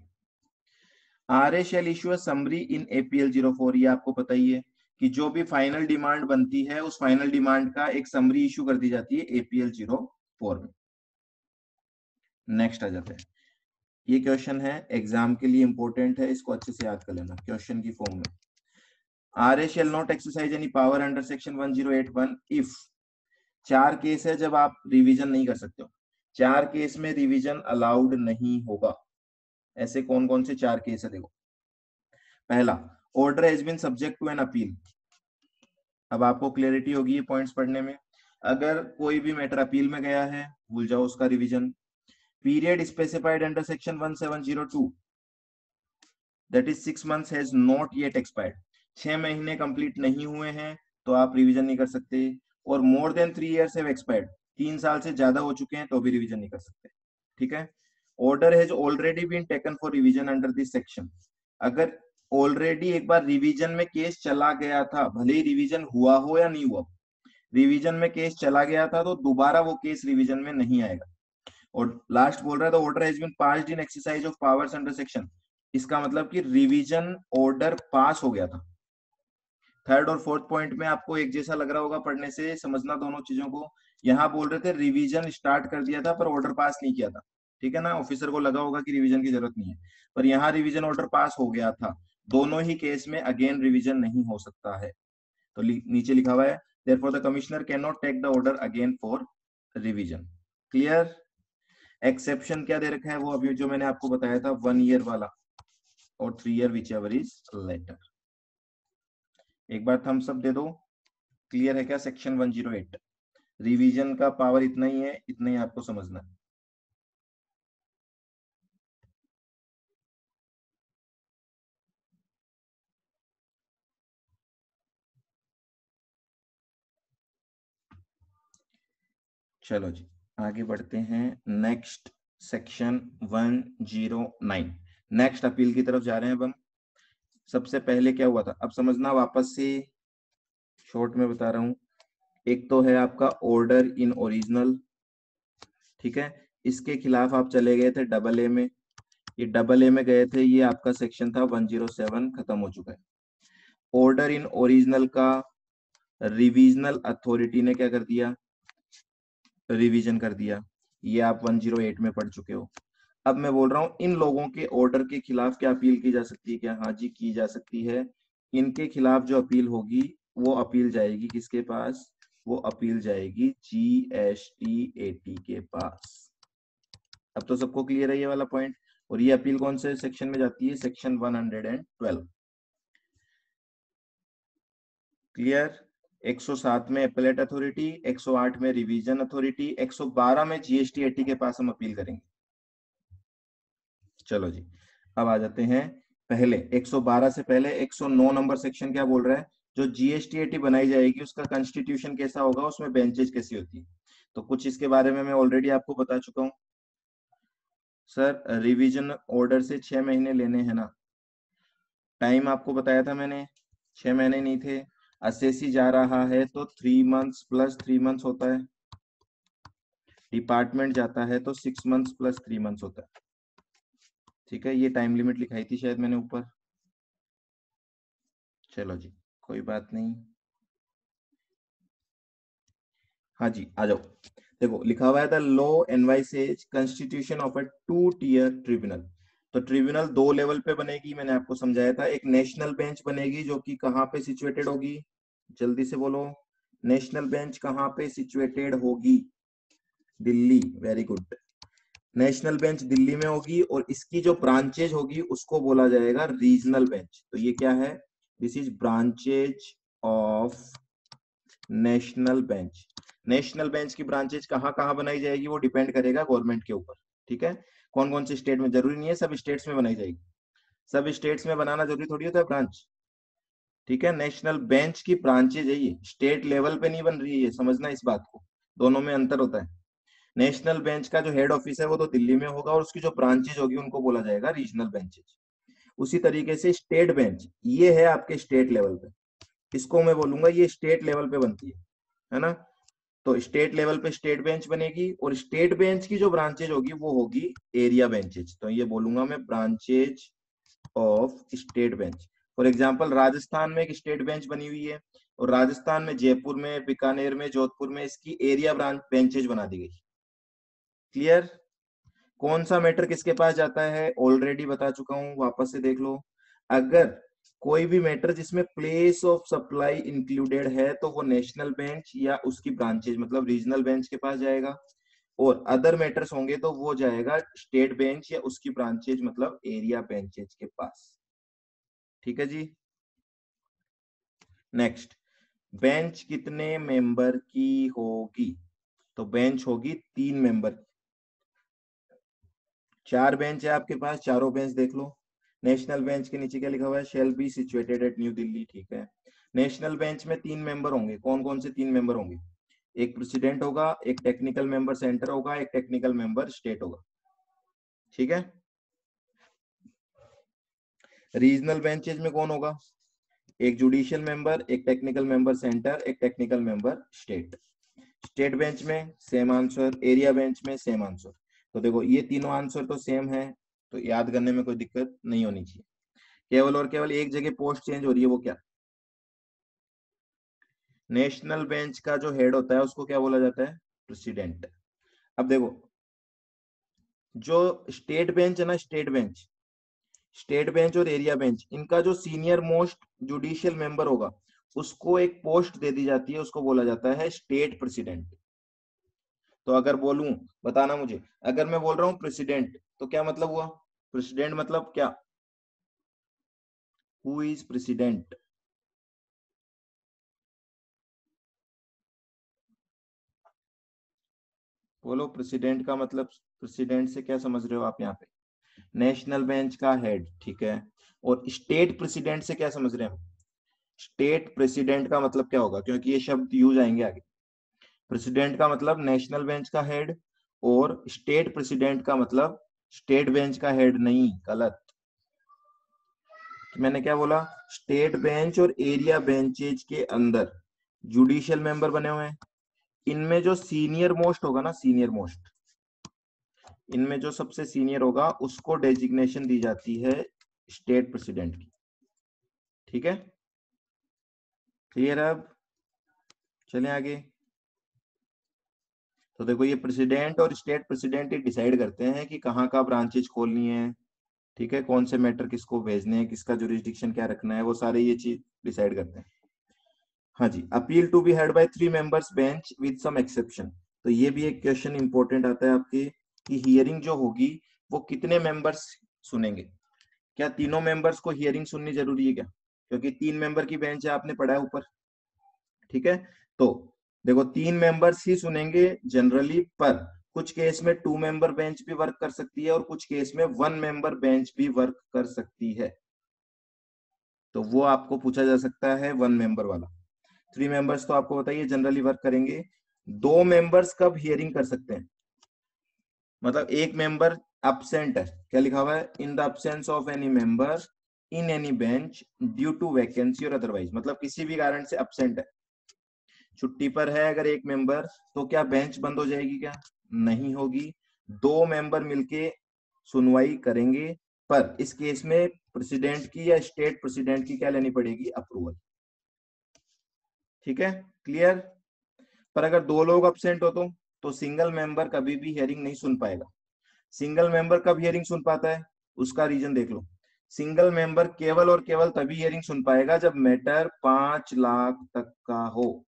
RA shall issue a summary in APL 04। ये आपको पता ही है कि जो भी फाइनल डिमांड बनती है उस फाइनल डिमांड का एक समरी इशू कर दी जाती है APL 04 में। नेक्स्ट आ जाते हैं, ये क्वेश्चन है एग्जाम के लिए इंपॉर्टेंट है, इसको अच्छे से याद कर लेना क्वेश्चन की फॉर्म में। RA shall not exercise any power under section 1081 if 4 case है जब आप रिवीजन नहीं कर सकते हो, 4 केस में रिवीजन अलाउड नहीं होगा। ऐसे कौन कौन से 4 केस है देखो। पहला, order has been subject to an appeal. अब आपको क्लियरिटी होगी ये पॉइंट्स पढ़ने में। अगर कोई भी मैटर अपील में गया है, भूल जाओ उसका revision. Period specified under section 1702 that is 6 months has not yet expired, 6 महीने कंप्लीट नहीं हुए हैं तो आप रिवीजन नहीं कर सकते। और more than 3 years have expired, 3 साल से ज्यादा हो चुके हैं तो भी रिवीजन नहीं कर सकते। ठीक है। Order has already been taken for revision under this section, अगर ऑलरेडी एक बार रिवीजन में केस चला गया था, भले ही रिवीजन हुआ हो या नहीं हुआ, रिवीजन में केस चला गया था तो दोबारा वो केस रिवीजन में नहीं आएगा। और लास्ट बोल रहा है the order has been passed in exercise of powers under section, इसका मतलब कि रिवीजन ऑर्डर पास हो गया था। थर्ड और फोर्थ पॉइंट में आपको एक जैसा लग रहा होगा पढ़ने से, समझना दोनों चीजों को। यहाँ बोल रहे थे रिवीजन स्टार्ट कर दिया था पर ऑर्डर पास नहीं किया था, ठीक है ना, ऑफिसर को लगा होगा कि रिवीजन की जरूरत नहीं है, पर यहाँ रिवीजन ऑर्डर पास हो गया था। दोनों ही केस में अगेन रिवीजन नहीं हो सकता है। तो नीचे लिखा हुआ है therefore the commissioner cannot take the order again for revision। Clear. Exception क्या दे रखा है वो अभी जो मैंने आपको बताया था, 1 year वाला और 3 year whichever is later। एक बार थम्स अप दे दो। क्लियर है क्या सेक्शन 108? रिवीजन का पावर इतना ही है, इतना ही आपको समझना है। चलो जी आगे बढ़ते हैं। नेक्स्ट सेक्शन 109, नेक्स्ट अपील की तरफ जा रहे हैं अब हम। सबसे पहले क्या हुआ था अब समझना, वापस से शॉर्ट में बता रहा हूं। एक तो है आपका ऑर्डर इन ओरिजिनल, ठीक है, इसके खिलाफ आप चले गए थे डबल ए में, ये डबल ए में गए थे, ये आपका सेक्शन था 107 खत्म हो चुका है। ऑर्डर इन ओरिजिनल का रिवीजनल अथॉरिटी ने क्या कर दिया, रिवीजन कर दिया, ये आप 108 में पढ़ चुके हो। अब मैं बोल रहा हूं इन लोगों के ऑर्डर के खिलाफ क्या अपील की जा सकती है क्या? हाँ जी की जा सकती है। इनके खिलाफ जो अपील होगी वो अपील जाएगी किसके पास? वो अपील जाएगी GSTAT के पास। अब तो सबको क्लियर है ये वाला पॉइंट। और ये अपील कौन से सेक्शन में जाती है? सेक्शन 112। क्लियर। 107 में एपेलेट अथॉरिटी, 108 में रिवीजन अथॉरिटी, 112 में GSTAT के पास हम अपील करेंगे। चलो जी अब आ जाते हैं पहले 112 से पहले 109 नंबर सेक्शन क्या बोल रहा है? जो GSTAT बनाई जाएगी उसका कॉन्स्टिट्यूशन कैसा होगा, उसमें बेंचेज कैसी होती है? तो कुछ इसके बारे में मैं ऑलरेडी आपको बता चुका हूं। सर रिवीजन ऑर्डर से 6 महीने लेने हैं ना, टाइम आपको बताया था मैंने, 6 महीने नहीं थे। असेसी जा रहा है तो 3 मंथ्स प्लस 3 मंथ्स होता है, डिपार्टमेंट जाता है तो 6 मंथ्स प्लस 3 मंथ्स होता है। ठीक है, ये टाइम लिमिट लिखाई थी शायद मैंने ऊपर। चलो जी कोई बात नहीं। हाँ जी आ जाओ। देखो लिखा हुआ है the law envisages constitution of a 2 tier tribunal. तो ट्रिब्यूनल 2 लेवल पे बनेगी, मैंने आपको समझाया था। एक नेशनल बेंच बनेगी जो कि कहाँ पे सिचुएटेड होगी, जल्दी से बोलो। नेशनल बेंच कहाँ पे सिचुएटेड होगी? Delhi, very good. National bench Delhi में होगी और इसकी जो ब्रांचेज होगी उसको बोला जाएगा रीजनल बेंच। तो ये क्या है? This is branches of national bench. National bench की ब्रांचेज कहाँ कहाँ बनाई जाएगी वो डिपेंड करेगा गवर्नमेंट के ऊपर। ठीक है, कौन कौन से स्टेट में, जरूरी नहीं है सब स्टेट्स में बनाई जाएगी, सब स्टेट्स में बनाना जरूरी थोड़ी होता है ब्रांच। ठीक है, नेशनल बेंच की ब्रांचेज है ये, स्टेट लेवल पे नहीं बन रही है, ये समझना इस बात को, दोनों में अंतर होता है। नेशनल बेंच का जो हेड ऑफिस है वो तो दिल्ली में होगा और उसकी जो ब्रांचेज होगी उनको बोला जाएगा रीजनल बेंचेज। उसी तरीके से स्टेट बेंच ये है आपके स्टेट लेवल पे, इसको मैं बोलूंगा ये स्टेट लेवल पे बनती है ना। तो स्टेट लेवल पे स्टेट बेंच बनेगी और स्टेट बेंच की जो ब्रांचेज होगी वो होगी एरिया बेंचेज। तो ये बोलूंगा मैं branches of state bench. For example Rajasthan में एक स्टेट बेंच बनी हुई है और राजस्थान में जयपुर में, बीकानेर में, जोधपुर में इसकी एरिया ब्रांच बेंचेज बना दी गई। क्लियर। कौन सा मैटर किसके पास जाता है ऑलरेडी बता चुका हूं, वापस से देख लो। अगर कोई भी मैटर जिसमें प्लेस ऑफ सप्लाई इंक्लूडेड है तो वो नेशनल बेंच या उसकी ब्रांचेज मतलब रीजनल बेंच के पास जाएगा, और अदर मैटर्स होंगे तो वो जाएगा स्टेट बेंच या उसकी ब्रांचेज मतलब एरिया बेंचेज के पास। ठीक है जी। नेक्स्ट, बेंच कितने मेंबर की होगी? तो बेंच होगी 3 मेंबर। 4 बेंच है आपके पास, चारों बेंच देख लो। नेशनल बेंच के नीचे क्या लिखा हुआ है? Shall be situated at new Delhi. ठीक है। नेशनल बेंच में 3 मेंबर होंगे। कौन कौन से 3 मेंबर होंगे? एक प्रेसिडेंट होगा, एक टेक्निकल मेंबर सेंटर होगा, एक टेक्निकल मेंबर स्टेट होगा। ठीक है। रीजनल बेंचेज में कौन होगा? एक जुडिशियल मेंबर, एक टेक्निकल मेंबर सेंटर, एक technical member state. State bench में सेम आंसर, एरिया बेंच में सेम आंसर। तो देखो ये तीनों आंसर तो सेम है, तो याद करने में कोई दिक्कत नहीं होनी चाहिए। केवल और केवल एक जगह पोस्ट चेंज हो रही है, वो क्या? नेशनल बेंच का जो हेड होता है उसको क्या बोला जाता है? प्रेसिडेंट। अब देखो, जो स्टेट बेंच है ना, स्टेट बेंच और एरिया बेंच, इनका जो सीनियर मोस्ट जुडिशियल मेंबर होगा उसको एक पोस्ट दे दी जाती है, उसको बोला जाता है स्टेट प्रेसिडेंट। तो अगर बोलूं, बताना मुझे, अगर मैं बोल रहा हूं प्रेसिडेंट तो क्या मतलब हुआ? प्रेसिडेंट मतलब क्या? Who is president? बोलो, प्रेसिडेंट का मतलब, प्रेसिडेंट से क्या समझ रहे हो आप यहाँ पे? नेशनल बेंच का हेड, ठीक है। और स्टेट प्रेसिडेंट से क्या समझ रहे हैं? स्टेट प्रेसिडेंट का मतलब क्या होगा, क्योंकि ये शब्द यूज आएंगे आगे। प्रेसिडेंट का मतलब नेशनल बेंच का हेड, और स्टेट प्रेसिडेंट का मतलब स्टेट बेंच का हेड नहीं, गलत। मैंने क्या बोला? स्टेट बेंच और एरिया बेंचेज के अंदर जुडिशियल मेंबर बने हुए हैं। इनमें जो सीनियर मोस्ट होगा ना, सीनियर मोस्ट, इनमें जो सबसे सीनियर होगा उसको डेजिग्नेशन दी जाती है स्टेट प्रेसिडेंट की। ठीक है, क्लियर है अब? चलें आगे। तो देखो, ये प्रेसिडेंट और स्टेट प्रेसिडेंट ही डिसाइड करते हैं कि कहाँ का ब्रांचेज खोलनी है, ठीक है, कौन से मैटर किसको भेजने हैं, किसका जुरिस्डिक्शन क्या रखना है, वो सारे ये चीज डिसाइड करते हैं। हाँ जी, appeal to be heard by 3 members bench with some exception. तो ये भी एक क्वेश्चन इंपॉर्टेंट आता है आपके, कि हियरिंग जो होगी वो कितने मेंबर्स सुनेंगे? क्या तीनों मेंबर्स को हियरिंग सुननी जरूरी है क्या? क्योंकि 3 मेंबर की बेंच है, आपने पढ़ा है ऊपर। ठीक है। तो देखो, 3 मेंबर्स ही सुनेंगे जनरली, पर कुछ केस में 2 मेंबर बेंच भी वर्क कर सकती है और कुछ केस में 1 मेंबर बेंच भी वर्क कर सकती है। तो वो आपको पूछा जा सकता है 1 मेंबर वाला। 3 मेंबर्स तो आपको बताइए जनरली वर्क करेंगे। 2 मेंबर्स कब हियरिंग कर सकते हैं? मतलब एक मेंबर absent है, क्या लिखा हुआ है? In the absence of any member in any bench due to vacancy और अदरवाइज, मतलब किसी भी कारण से absent है, छुट्टी पर है अगर एक मेंबर, तो क्या बेंच बंद हो जाएगी? क्या नहीं होगी। 2 मेंबर मिलके सुनवाई करेंगे, पर इस केस में प्रेसिडेंट की या स्टेट प्रेसिडेंट की क्या लेनी पड़ेगी? अप्रूवल। ठीक है, क्लियर? पर अगर 2 लोग अपसेंट हो तो सिंगल मेंबर कभी भी हियरिंग नहीं सुन पाएगा। सिंगल मेंबर कब हियरिंग सुन पाता है? उसका रीजन देख लो। सिंगल मेंबर केवल और केवल तभी हियरिंग सुन पाएगा जब मैटर 5 लाख तक का हो।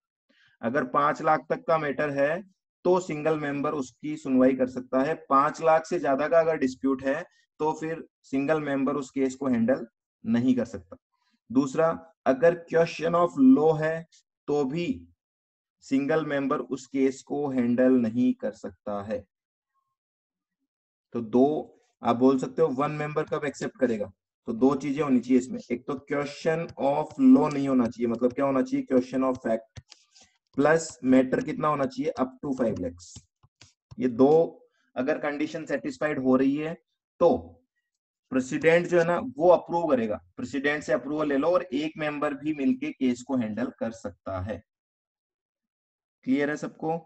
अगर 5 लाख तक का मैटर है तो सिंगल मेंबर उसकी सुनवाई कर सकता है। 5 लाख से ज्यादा का अगर डिस्प्यूट है तो फिर सिंगल मेंबर उस केस को हैंडल नहीं कर सकता। दूसरा, अगर क्वेश्चन ऑफ लॉ है तो भी सिंगल मेंबर उस केस को हैंडल नहीं कर सकता है। तो दो, आप बोल सकते हो 1 मेंबर कब एक्सेप्ट करेगा? तो 2 चीजें होनी चाहिए इसमें, एक तो क्वेश्चन ऑफ लॉ नहीं होना चाहिए, मतलब क्या होना चाहिए? Question of fact, plus matter कितना होना चाहिए? Up to 5 lakhs। ये 2 अगर कंडीशन सेटिस्फाइड हो रही है तो प्रेसिडेंट जो है ना वो अप्रूव करेगा, प्रेसिडेंट से अप्रूवल ले लो, और एक मेंबर भी मिलके केस को हैंडल कर सकता है। क्लियर है सबको?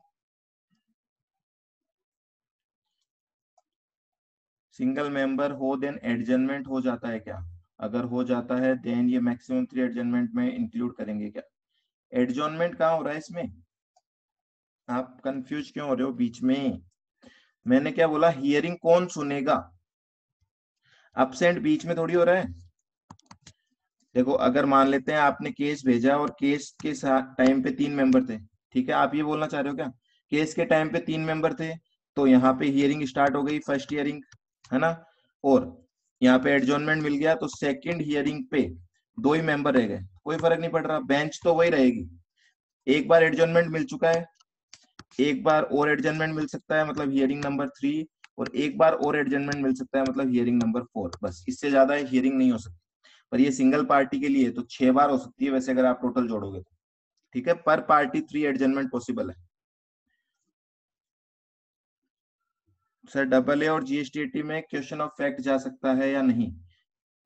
सिंगल मेंबर हो देन एडजमेंट हो जाता है क्या? अगर हो जाता है देन ये मैक्सिमम 3 एडजमेंट में इंक्लूड करेंगे क्या? एडजॉर्नमेंट कहाँ हो रहा है इसमें? आप कंफ्यूज क्यों हो रहे हो बीच में? मैंने क्या बोला? हियरिंग कौन सुनेगा? अपसेंट बीच में थोड़ी हो रहा है। देखो अगर मान लेते हैं आपने केस भेजा और केस के टाइम पे 3 मेंबर थे, ठीक है, आप ये बोलना चाह रहे हो क्या, केस के टाइम पे 3 मेंबर थे, तो यहाँ पे हियरिंग स्टार्ट हो गई, फर्स्ट हियरिंग, है ना, और यहाँ पे एडजॉर्नमेंट मिल गया, तो सेकंड हियरिंग पे 2 ही मेंबर रह गए, कोई फर्क नहीं पड़ रहा, बेंच तो वही रहेगी। एक बार एडजॉर्नमेंट मिल चुका है, एक बार और एडजमेंट मिल सकता है मतलब हियरिंग नंबर 3, और एक बार और एडजमेंट मिल सकता है मतलब हियरिंग नंबर 4, बस इससे ज्यादा हियरिंग नहीं हो सकती। पर ये सिंगल पार्टी के लिए तो 6 बार हो सकती है वैसे अगर आप टोटल जोड़ोगे तो, ठीक है, पर पार्टी 3 एडजमेंट पॉसिबल है। सर डबल ए और जीएसटीएटी में क्वेश्चन ऑफ फैक्ट जा सकता है या नहीं?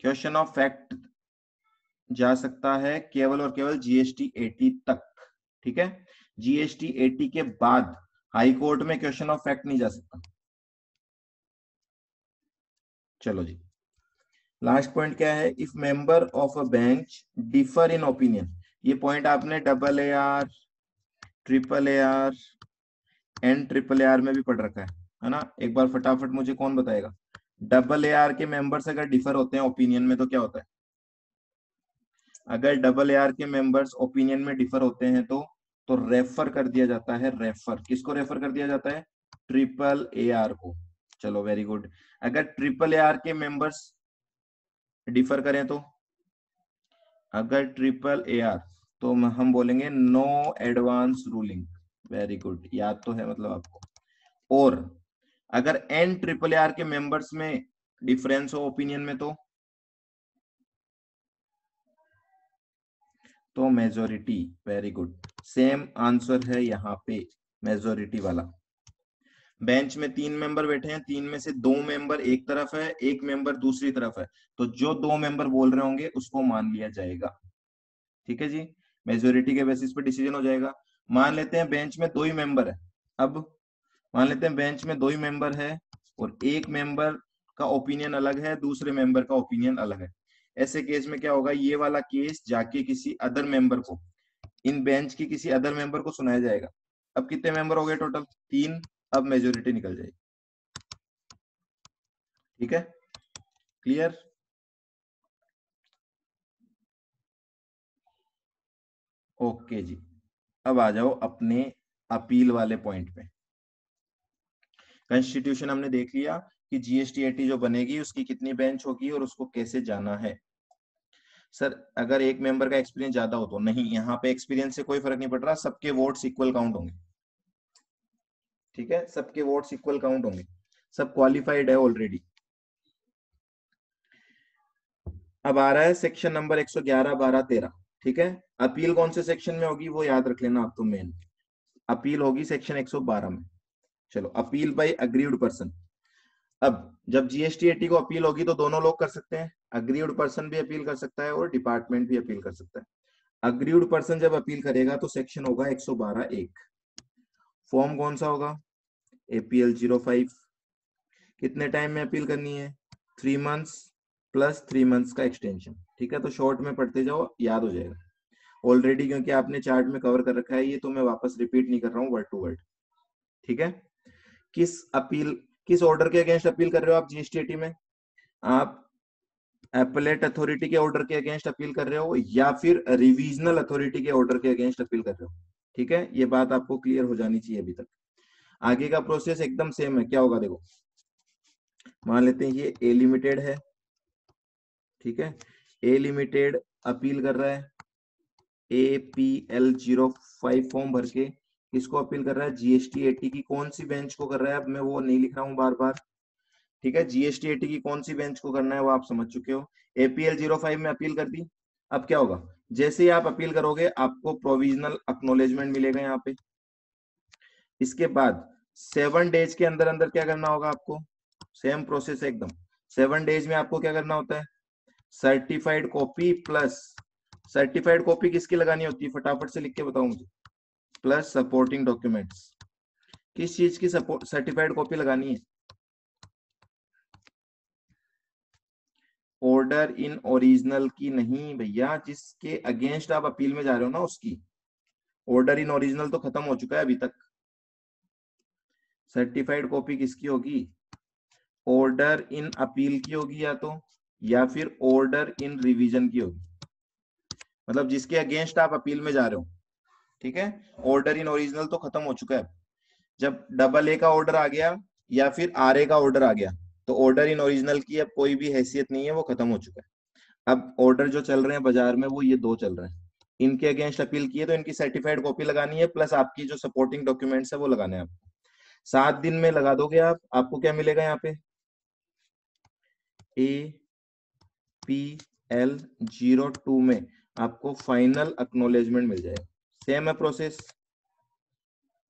क्वेश्चन ऑफ फैक्ट जा सकता है केवल और केवल जीएसटी 80 तक, ठीक है, जीएसटी 80 के बाद हाई कोर्ट में क्वेश्चन ऑफ फैक्ट नहीं जा सकता। चलो जी, लास्ट पॉइंट क्या है, if member of a bench differ in opinion, ये पॉइंट आपने double A R, triple A are and triple A are में भी पढ़ रखा है ना, एक बार फटाफट मुझे कौन बताएगा, डबल ए आर के मेंबर्स अगर डिफर होते हैं ओपिनियन में तो क्या होता है? अगर डबल ए आर के मेंबर्स ओपिनियन में डिफर होते हैं तो रेफर कर दिया जाता है, रेफर किसको रेफर कर दिया जाता है? ट्रिपल ए आर को। चलो वेरी गुड। अगर ट्रिपल ए आर के मेंबर्स डिफर करें तो, अगर ट्रिपल ए आर, तो हम बोलेंगे no advance ruling, very good, याद तो है मतलब आपको। और अगर एन ट्रिपल ए आर के मेंबर्स में डिफरेंस हो ओपिनियन में तो majority, very good, same answer है यहाँ पे, मेजोरिटी वाला। बेंच में 3 मेंबर बैठे हैं, 3 में से 2 मेंबर एक तरफ है, एक मेंबर दूसरी तरफ है, तो जो 2 मेंबर बोल रहे होंगे उसको मान लिया जाएगा, ठीक है जी, मेजोरिटी के बेसिस पे डिसीजन हो जाएगा। मान लेते हैं बेंच में 2 ही मेंबर है, अब मान लेते हैं बेंच में 2 ही मेंबर है और एक मेंबर का ओपिनियन अलग है, दूसरे मेंबर का ओपिनियन अलग है। ऐसे केस में क्या होगा, ये वाला केस जाके किसी अदर मेंबर को, इन बेंच की किसी अदर मेंबर को सुनाया जाएगा। अब कितने मेंबर हो गए टोटल? 3। अब मेजोरिटी निकल जाएगी, ठीक है, क्लियर? ओके जी, अब आ जाओ अपने अपील वाले पॉइंट पे। कॉन्स्टिट्यूशन हमने देख लिया कि जीएसटीएटी जो बनेगी उसकी कितनी बेंच होगी और उसको कैसे जाना है। सर अगर एक मेंबर का एक्सपीरियंस ज्यादा हो तो नहीं, यहाँ पे एक्सपीरियंस से कोई फर्क नहीं पड़ रहा, सबके वोट्स इक्वल काउंट होंगे, ठीक है, सबके वोट्स इक्वल काउंट होंगे, सब क्वालिफाइड है ऑलरेडी। अब आ रहा है सेक्शन नंबर 111, 12, 13, ठीक है, अपील कौन से सेक्शन में होगी वो याद रख लेना आप, तो मेन अपील होगी सेक्शन 112 में। चलो, अपील बाय अग्रीव्ड पर्सन। अब जब जीएसटीएटी को अपील होगी तो दोनों लोग कर सकते हैं, अग्रीव्ड पर्सन भी अपील कर सकता है और डिपार्टमेंट भी अपील कर सकता है। अग्रीव्ड पर्सन जब अपील करेगा तो सेक्शन होगा 112(1), फॉर्म कौन सा होगा? एपीएल 05। कितने टाइम में अपील करनी है? 3 मंथ्स प्लस 3 मंथ्स का एक्सटेंशन, ठीक है, तो शॉर्ट में पढ़ते जाओ, याद हो जाएगा ऑलरेडी, क्योंकि आपने चार्ट में कवर कर रखा है ये, तो मैं वापस रिपीट नहीं कर रहा हूँ वर्ड टू वर्ड, ठीक है। किस अपील, किस ऑर्डर के अगेंस्ट अपील कर रहे हो आप जीएसटीएटी में? आप एपलेट अथॉरिटी के ऑर्डर के अगेंस्ट अपील कर रहे हो या फिर रिवीजनल अथॉरिटी के ऑर्डर के अगेंस्ट अपील कर रहे हो, ठीक है, ये बात आपको क्लियर हो जानी चाहिए अभी तक। आगे का प्रोसेस एकदम सेम है, क्या होगा देखो, मान लेते हैं ये ए लिमिटेड है, ठीक है, ए लिमिटेड अपील कर रहा है, APL05 फॉर्म भर के किसको अपील कर रहा है? जीएसटीएटी की कौन सी बेंच को कर रहा है, अब मैं वो नहीं लिख रहा हूँ बार बार, ठीक है, जीएसटीएटी की कौन सी बेंच को करना है वो आप समझ चुके हो। APL05 में अपील कर दी, अब क्या होगा, जैसे ही आप अपील करोगे आपको प्रोविजनल एक्नॉलेजमेंट मिलेगा यहाँ पे, इसके बाद 7 डेज के अंदर अंदर क्या करना होगा आपको, सेम प्रोसेस है एकदम, 7 डेज में आपको क्या करना होता है, certified copy plus, certified copy किसकी लगानी होती है फटाफट से लिख के बताओ मुझे, प्लस सपोर्टिंग डॉक्यूमेंट्स, किस चीज की सर्टिफाइड कॉपी लगानी है? ऑर्डर इन ओरिजिनल की नहीं भैया, जिसके अगेंस्ट आप अपील में जा रहे हो ना उसकी, ऑर्डर इन ओरिजिनल तो खत्म हो चुका है अभी तक, सर्टिफाइड कॉपी किसकी होगी? ऑर्डर इन अपील की होगी या फिर ऑर्डर इन रिवीजन की होगी, मतलब जिसके अगेंस्ट आप अपील में जा रहे हो, ठीक है। ऑर्डर इन ओरिजिनल तो खत्म हो चुका है। जब डबल ए का ऑर्डर आ गया या फिर आर ए का ऑर्डर आ गया, तो ऑर्डर इन ओरिजिनल की अब कोई भी हैसियत नहीं है, वो खत्म हो चुका है। अब ऑर्डर जो चल रहे हैं बाजार में वो ये दो चल रहे हैं। इनके अगेंस्ट अपील किए तो इनकी सर्टिफाइड कॉपी लगानी है, प्लस आपकी जो सपोर्टिंग डॉक्यूमेंट्स है वो लगाने हैं आपको। 7 दिन में लगा दोगे आप, आपको क्या मिलेगा यहाँ पे, APL02 में आपको फाइनल एक्नॉलेजमेंट मिल जाएगा। सेम है प्रोसेस।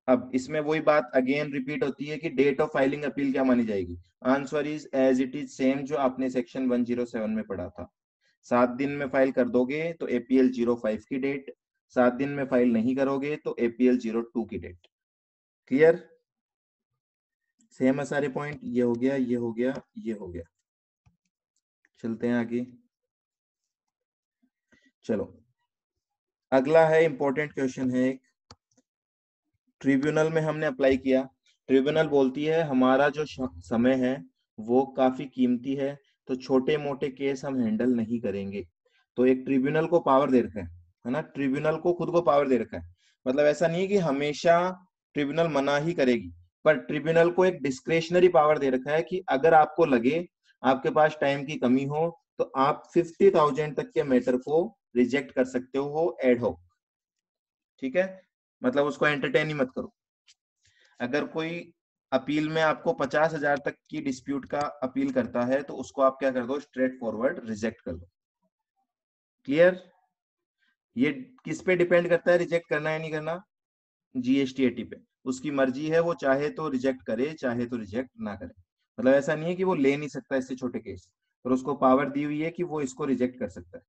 अब इसमें वही बात अगेन रिपीट होती है कि डेट ऑफ फाइलिंग अपील क्या मानी जाएगी। Answer is as it is same जो आपने सेक्शन 107 में पढ़ा था। 7 दिन में फाइल कर दोगे तो APL05 की डेट, 7 दिन में फाइल नहीं करोगे तो APL02 की डेट। क्लियर? सेम है सारे पॉइंट। ये हो गया, ये हो गया, ये हो गया। चलते हैं आगे। चलो अगला है, इंपॉर्टेंट क्वेश्चन है एक। ट्रिब्यूनल में हमने अप्लाई किया। ट्रिब्यूनल बोलती है हमारा जो समय है वो काफी कीमती है, तो छोटे मोटे केस हम हैंडल नहीं करेंगे। तो एक ट्रिब्यूनल को पावर दे रखा है ना, ट्रिब्यूनल को खुद को पावर दे रखा है। मतलब ऐसा नहीं है कि हमेशा ट्रिब्यूनल मना ही करेगी, पर ट्रिब्यूनल को एक डिस्क्रेशनरी पावर दे रखा है कि अगर आपको लगे आपके पास टाइम की कमी हो तो आप 50,000 तक के मैटर को रिजेक्ट कर सकते हो एड होक। ठीक है, मतलब उसको एंटरटेन ही मत करो। अगर कोई अपील में आपको 50,000 तक की डिस्प्यूट का अपील करता है तो उसको आप क्या कर दो, स्ट्रेट फॉरवर्ड रिजेक्ट कर दो। क्लियर? ये किस पे डिपेंड करता है रिजेक्ट करना है नहीं करना? GST 80 पे। उसकी मर्जी है, वो चाहे तो रिजेक्ट करे, चाहे तो रिजेक्ट ना करे। मतलब ऐसा नहीं है कि वो ले नहीं सकता इससे छोटे केस, पर उसको पावर दी हुई है कि वो इसको रिजेक्ट कर सकता है।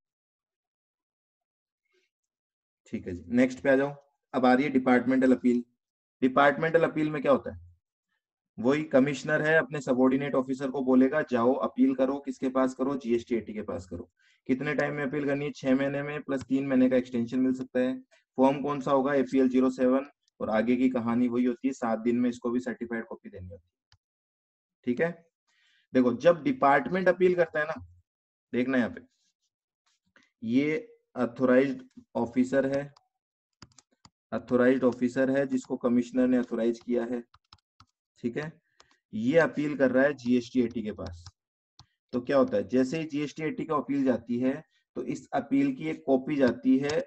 ठीक है जी, नेक्स्ट पे आ जाओ। अब आ रही है डिपार्टमेंटल अपील। डिपार्टमेंटल अपील में क्या होता है, वही कमिश्नर है अपने सबॉर्डिनेट ऑफिसर को बोलेगा जाओ अपील करो, किसके पास करो, GST 80 के पास करो। कितने टाइम में अपील करनी है, 6 महीने में, प्लस 3 महीने का एक्सटेंशन मिल सकता है। फॉर्म कौन सा होगा, APL07। और आगे की कहानी वही होती है, 7 दिन में इसको भी सर्टिफाइड कॉपी देनी होती है। ठीक है, देखो जब डिपार्टमेंट अपील करता है ना, देखना यहाँ पे, ये अथोराइज्ड ऑफिसर है, अथोराइज्ड ऑफिसर है जिसको कमिश्नर ने अथोराइज किया है। ठीक है, ये अपील कर रहा है GST 80 के पास। तो क्या होता है, जैसे ही GST 80 का अपील जाती है तो इस अपील की एक कॉपी जाती है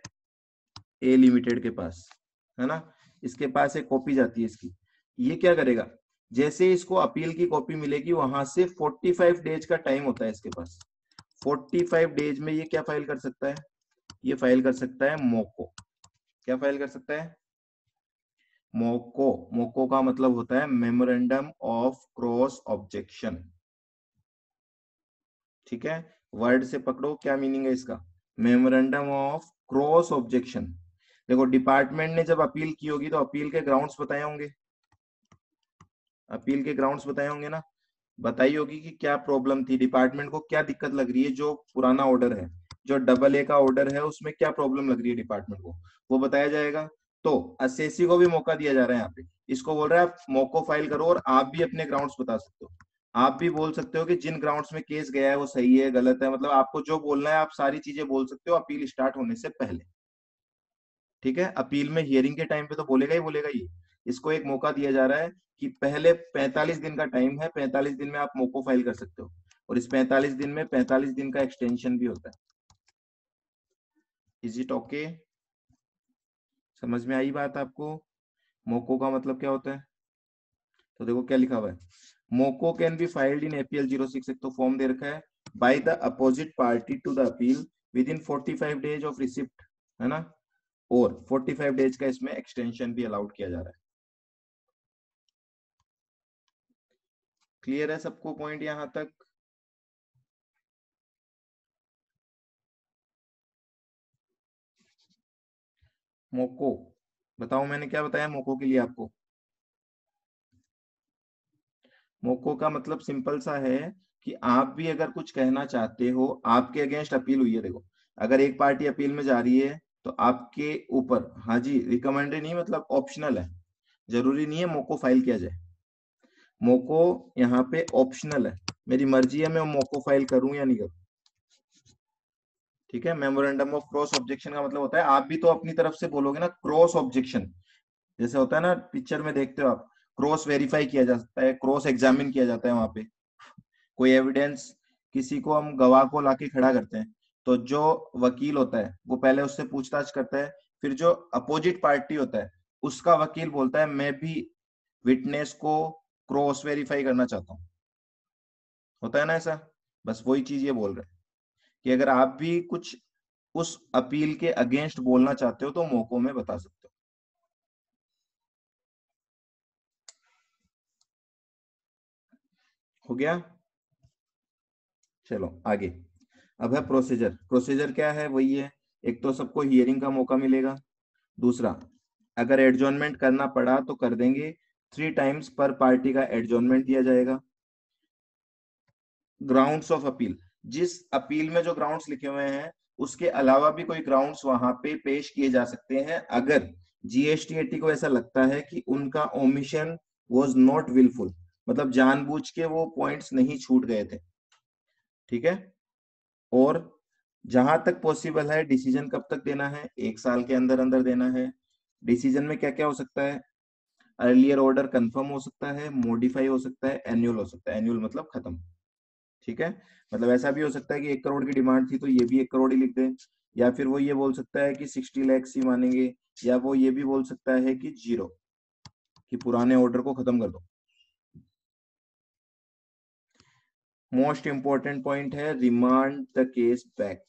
A लिमिटेड के पास, है ना। इसके पास एक कॉपी जाती है इसकी। ये क्या करेगा, जैसे इसको अपील की कॉपी मिलेगी वहां से 45 डेज का टाइम होता है इसके पास। 45 डेज में ये क्या फाइल कर सकता है, ये फाइल कर सकता है मोको। क्या फाइल कर सकता है, मोको। मोको का मतलब होता है मेमोरेंडम ऑफ क्रॉस ऑब्जेक्शन। ठीक है, वर्ड से पकड़ो क्या मीनिंग है इसका, मेमोरेंडम ऑफ क्रॉस ऑब्जेक्शन। देखो डिपार्टमेंट ने जब अपील की होगी तो अपील के ग्राउंड्स बताए होंगे, अपील के ग्राउंड्स बताए होंगे ना। बताई होगी कि क्या प्रॉब्लम थी, डिपार्टमेंट को क्या दिक्कत लग रही है, जो पुराना ऑर्डर है, जो डबल ए का ऑर्डर है उसमें क्या प्रॉब्लम लग रही है डिपार्टमेंट को, वो बताया जाएगा। तो असेसी को भी मौका दिया जा रहा है यहाँ पे। इसको बोल रहा है आप मौको फाइल करो और आप भी अपने ग्राउंड्स बता सकते हो। आप भी बोल सकते हो कि जिन ग्राउंड्स में केस गया है वो सही है गलत है, मतलब आपको जो बोलना है आप सारी चीजें बोल सकते हो अपील स्टार्ट होने से पहले। ठीक है, अपील में हियरिंग के टाइम पे तो बोलेगा ही बोलेगा ये। इसको एक मौका दिया जा रहा है कि पहले 45 दिन का टाइम है, 45 दिन में आप मोको फाइल कर सकते हो, और इस 45 दिन में 45 दिन का एक्सटेंशन भी होता है। Is it okay? समझ में आई बात आपको? मोको का मतलब क्या होता है, तो देखो क्या लिखा हुआ है, मोको can be filed in APL06। एक तो फॉर्म दे रखा है, by the opposite party to the appeal within 45 days of receipt, है ना। और 45 डेज का इसमें एक्सटेंशन भी अलाउड किया जा रहा है। क्लियर है सबको पॉइंट यहां तक? मोको, बताओ मैंने क्या बताया मोको के लिए आपको। मोको का मतलब सिंपल सा है कि आप भी अगर कुछ कहना चाहते हो, आपके अगेंस्ट अपील हुई है, देखो अगर एक पार्टी अपील में जा रही है तो आपके ऊपर, हाँ जी, रिकमेंडेड नहीं मतलब ऑप्शनल है, जरूरी नहीं है मोको फाइल किया जाए। मोको यहाँ पे ऑप्शनल है, मेरी मर्जी है मैं मोको फाइल करूं या नहीं करूं। ठीक है। मेमोरेंडम ऑफ क्रॉस ऑब्जेक्शन का मतलब होता है आप भी तो अपनी तरफ से बोलोगे ना क्रॉस ऑब्जेक्शन, जैसे होता है ना पिक्चर में देखते हो आप, क्रॉस वेरीफाई किया जा सकता है, क्रॉस एग्जामिन किया जाता है वहां पे। कोई एविडेंस, किसी को हम गवाह को लाके खड़ा करते हैं, तो जो वकील होता है वो पहले उससे पूछताछ करता है, फिर जो अपोजिट पार्टी होता है उसका वकील बोलता है मैं भी विटनेस को क्रॉस वेरीफाई करना चाहता हूँ। होता है ना ऐसा। बस वही चीज ये बोल रहे हैं कि अगर आप भी कुछ उस अपील के अगेंस्ट बोलना चाहते हो तो मौकों में बता सकते हो गया। चलो आगे। अब है प्रोसीजर। प्रोसीजर क्या है, वही है, एक तो सबको हियरिंग का मौका मिलेगा, दूसरा अगर एडजॉर्नमेंट करना पड़ा तो कर देंगे, 3 टाइम्स पर पार्टी का एडजॉर्नमेंट दिया जाएगा। ग्राउंड्स ऑफ अपील, जिस अपील में जो ग्राउंड्स लिखे हुए हैं उसके अलावा भी कोई ग्राउंड्स वहां पे पेश किए जा सकते हैं अगर जीएसटीएटी को ऐसा लगता है कि उनका ओमिशन वाज नॉट विलफुल, मतलब जानबूझ के वो पॉइंट्स नहीं छूट गए थे। ठीक है। और जहां तक पॉसिबल है डिसीजन कब तक देना है, 1 साल के अंदर अंदर देना है। डिसीजन में क्या क्या हो सकता है, अर्लियर ऑर्डर कंफर्म हो सकता है, मॉडिफाई हो सकता है, एनुअल हो सकता है, एनुअल मतलब खत्म। ठीक है। मतलब ऐसा भी हो सकता है कि 1 करोड़ की डिमांड थी तो ये भी 1 करोड़ ही लिख दे, या फिर वो ये बोल सकता है कि 60 लाख ही मानेंगे, या वो ये भी बोल सकता है कि 0, कि पुराने ऑर्डर को खत्म कर दो। मोस्ट इंपॉर्टेंट पॉइंट है रिमांड द केस बैक।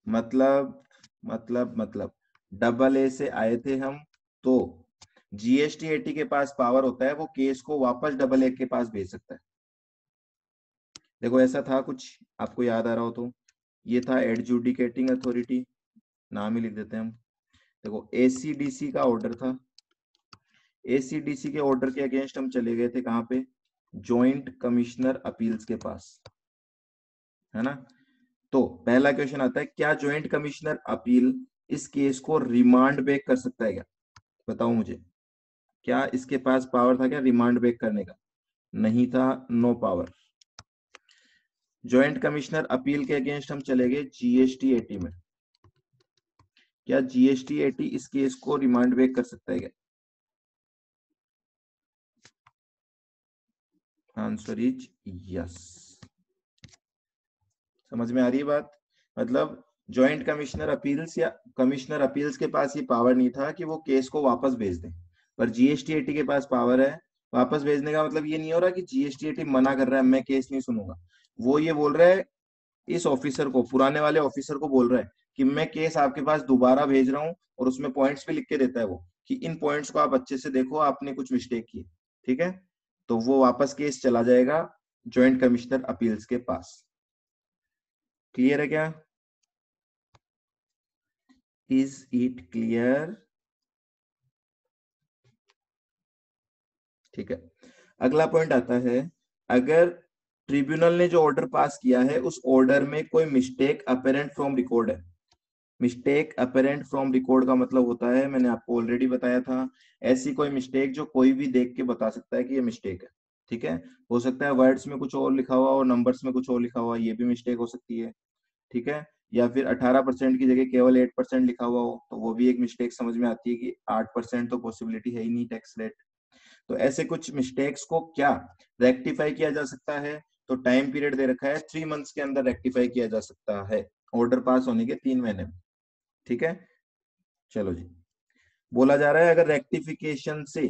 मतलब मतलब डबल ए से आए थे हम, तो जीएसटीएटी के पास पावर होता है वो केस को वापस डबल ए के पास भेज सकता है। देखो ऐसा था कुछ, आपको याद आ रहा हो तो, ये था एडजुडिकेटिंग अथॉरिटी, नाम ही लिख देते हैं हम। देखो एसीडीसी का ऑर्डर था, एसीडीसी के ऑर्डर के अगेंस्ट हम चले गए थे कहाँ पे, जॉइंट कमिश्नर अपील्स के पास, है ना। तो पहला क्वेश्चन आता है क्या जॉइंट कमिश्नर अपील इस केस को रिमांड बैक कर सकता है क्या, बताओ मुझे। क्या इसके पास पावर था क्या रिमांड बैक करने का, नहीं था, no power. Joint commissioner appeal के अगेंस्ट हम चले गए जीएसटी 80 में, क्या जीएसटी 80 इस केस को रिमांड बैक कर सकता है क्या, आंसर इज यस। समझ में आ रही है बात। मतलब जॉइंट कमिश्नर अपील्स या कमिश्नर अपील्स के पास ये पावर नहीं था कि वो केस को वापस भेज दें, पर जीएसटी 80 के पास पावर है वापस भेजने का। मतलब ये नहीं हो रहा कि जीएसटी 80 मना कर रहा है मैं केस नहीं सुनूंगा, वो ये बोल रहा है इस ऑफिसर को, पुराने वाले ऑफिसर को बोल रहा है कि मैं केस आपके पास दोबारा भेज रहा हूँ, और उसमें पॉइंट्स भी लिख के देता है वो कि इन पॉइंट्स को आप अच्छे से देखो आपने कुछ मिस्टेक की। ठीक है। तो वो वापस केस चला जाएगा जॉइंट कमिश्नर अपील्स के पास। क्लियर है क्या, इज इट क्लियर। ठीक है। अगला पॉइंट आता है, अगर ट्रिब्यूनल ने जो ऑर्डर पास किया है उस ऑर्डर में कोई मिस्टेक अपेरेंट फ्रॉम रिकॉर्ड है। मिस्टेक अपेरेंट फ्रॉम रिकॉर्ड का मतलब होता है, मैंने आपको ऑलरेडी बताया था, ऐसी कोई मिस्टेक जो कोई भी देख के बता सकता है कि ये मिस्टेक है। ठीक है। हो सकता है वर्ड्स में कुछ और लिखा हुआ और नंबर्स में कुछ और लिखा हुआ, ये भी मिस्टेक हो सकती है। ठीक है। या फिर 18% की जगह केवल 8% लिखा हुआ हो तो वो भी एक मिस्टेक समझ में आती है कि 8% तो पॉसिबिलिटी है ही नहीं टैक्स रेट। तो ऐसे कुछ मिस्टेक्स को क्या रेक्टिफाई किया जा सकता है, तो टाइम पीरियड दे रखा है 3 मंथ्स के अंदर रेक्टिफाई किया जा सकता है, ऑर्डर पास होने के 3 महीने में। ठीक है। चलो जी, बोला जा रहा है अगर रेक्टिफिकेशन से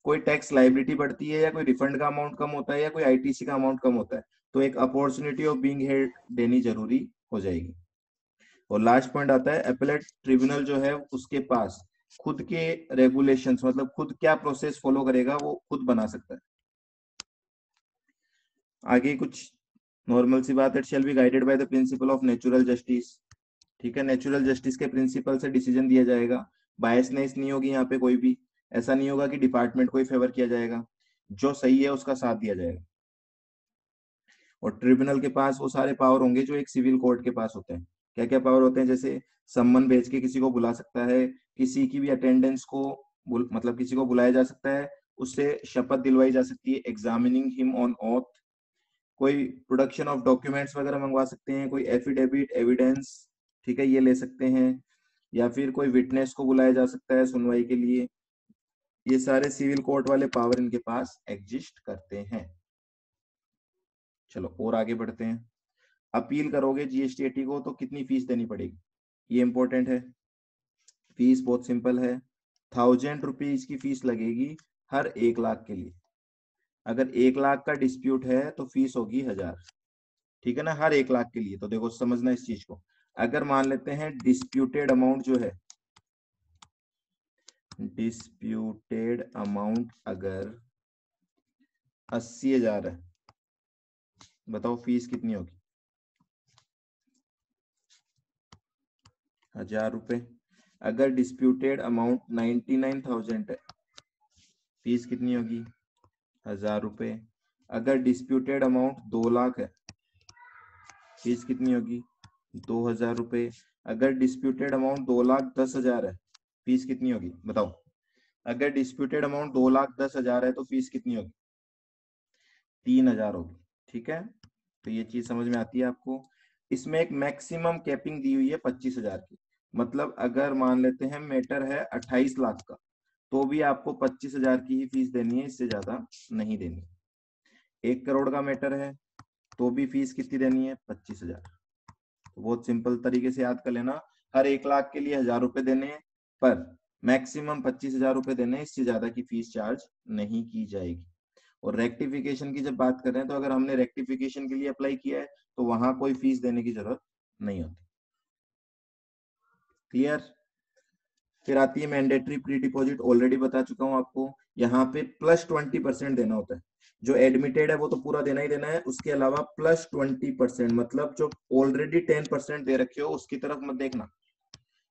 कोई टैक्स लाइबिलिटी बढ़ती है या कोई रिफंड का अमाउंट कम होता है या कोई आईटीसी का अमाउंट कम होता है तो एक अपॉर्चुनिटी ऑफ बीइंग हेड देनी जरूरी हो जाएगी। और लास्ट पॉइंट आता है एपेलेट ट्रिब्यूनल जो है उसके पास खुद के रेगुलेशंस, मतलब खुद क्या प्रोसेस फॉलो करेगा वो खुद बना सकता है। आगे कुछ नॉर्मल सी बात है, shall be guided by the principle of natural justice. ठीक है। नेचुरल जस्टिस के प्रिंसिपल से डिसीजन दिया जाएगा, बायसनेस नहीं होगी यहाँ पे कोई भी, ऐसा नहीं होगा कि डिपार्टमेंट को ही फेवर किया जाएगा, जो सही है उसका साथ दिया जाएगा। और ट्रिब्यूनल के पास वो सारे पावर होंगे जो एक सिविल कोर्ट के पास होते हैं। क्या क्या पावर होते हैं, जैसे सम्मन भेज के किसी को बुला सकता है, किसी की भी अटेंडेंस को मतलब किसी को बुलाया जा सकता है, उससे शपथ दिलवाई जा सकती है, एग्जामिनिंग हिम ऑन ऑथ, कोई प्रोडक्शन ऑफ डॉक्यूमेंट्स वगैरह मंगवा सकते हैं, कोई एफिडेविट एविडेंस, ठीक है, ये ले सकते हैं, या फिर कोई विटनेस को बुलाया जा सकता है सुनवाई के लिए। ये सारे सिविल कोर्ट वाले पावर इनके पास एग्जिस्ट करते हैं। चलो और आगे बढ़ते हैं। अपील करोगे जीएसटीटी को तो कितनी फीस देनी पड़ेगी, ये इंपॉर्टेंट है। फीस बहुत सिंपल है, 1000 रुपीज की फीस लगेगी हर 1 लाख के लिए। अगर 1 लाख का डिस्प्यूट है तो फीस होगी 1000, ठीक है ना, हर 1 लाख के लिए। तो देखो समझना इस चीज को, अगर मान लेते हैं डिस्प्यूटेड अमाउंट जो है, डिस्प्यूटेड अमाउंट अगर 80,000 है, बताओ फीस कितनी होगी, 1000 रुपए। अगर डिस्प्यूटेड अमाउंट 99,000 है, फीस कितनी होगी, 1000 रुपए। अगर डिस्प्यूटेड अमाउंट 2 लाख है, फीस कितनी होगी, 2000 रुपए। अगर डिस्प्यूटेड अमाउंट 2,10,000 है, फीस कितनी होगी बताओ। अगर डिस्प्यूटेड अमाउंट 2,10,000 है तो फीस कितनी होगी, 3,000 होगी। ठीक है, तो ये चीज समझ में आती है आपको। इसमें एक मैक्सिमम कैपिंग दी हुई है 25,000 की। मतलब अगर मान लेते हैं मैटर है 28 लाख का, तो भी आपको 25,000 की ही फीस देनी है, इससे ज्यादा नहीं देनी। 1 करोड़ का मैटर है तो भी फीस कितनी देनी है, 25,000। तो बहुत सिंपल तरीके से याद कर लेना, हर 1 लाख के लिए 1000 रुपए देने हैं, पर मैक्सिमम 25,000 रुपए देने हैं, इससे ज्यादा की फीस चार्ज नहीं की जाएगी। और रेक्टिफिकेशन की जब बात कर रहे हैं, तो अगर हमने रेक्टिफिकेशन के लिए अप्लाई किया है तो वहां कोई फीस देने की जरूरत नहीं होती। क्लियर। फिर आती है मैंडेटरी प्री डिपॉजिट, ऑलरेडी बता चुका हूं आपको। यहाँ पे +20% देना होता है। जो एडमिटेड है वो तो पूरा देना ही देना है, उसके अलावा +20%, मतलब जो ऑलरेडी 10% दे रखे हो उसकी तरफ मत देखना,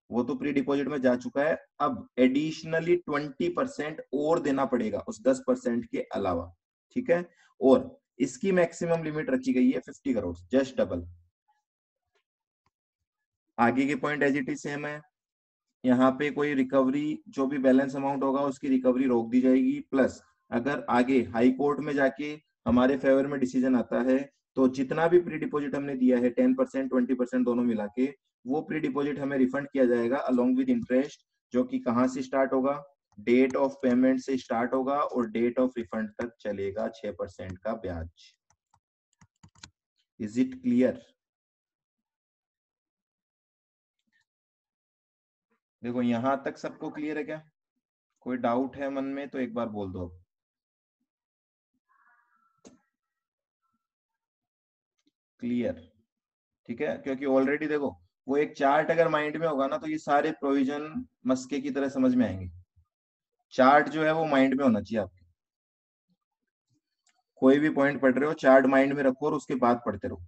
वो तो प्री डिपॉजिट में जा चुका है। अब एडिशनली 20% और देना पड़ेगा उस 10% के अलावा। ठीक है, और इसकी मैक्सिमम लिमिट रखी गई है 50 करोड़, जस्ट डबल। आगे के point as it is same है। यहाँ पे कोई रिकवरी, जो भी बैलेंस अमाउंट होगा उसकी रिकवरी रोक दी जाएगी। प्लस अगर आगे हाई कोर्ट में जाके हमारे फेवर में डिसीजन आता है, तो जितना भी प्री डिपॉजिट हमने दिया है 10% 20% दोनों मिला के, वो प्री डिपॉजिट हमें रिफंड किया जाएगा अलोंग विद इंटरेस्ट, जो कि कहाँ से स्टार्ट होगा, डेट ऑफ पेमेंट से स्टार्ट होगा और डेट ऑफ रिफंड तक चलेगा 6% का ब्याज। Is it clear. देखो यहां तक सबको क्लियर है क्या, कोई डाउट है मन में तो एक बार बोल दो। क्लियर, ठीक है, क्योंकि ऑलरेडी देखो वो एक चार्ट अगर माइंड में होगा ना, तो ये सारे प्रोविजन मस्के की तरह समझ में आएंगे। चार्ट जो है वो माइंड में होना चाहिए आपके। कोई भी पॉइंट पढ़ रहे हो, चार्ट माइंड में रखो और उसके बाद पढ़ते रहो।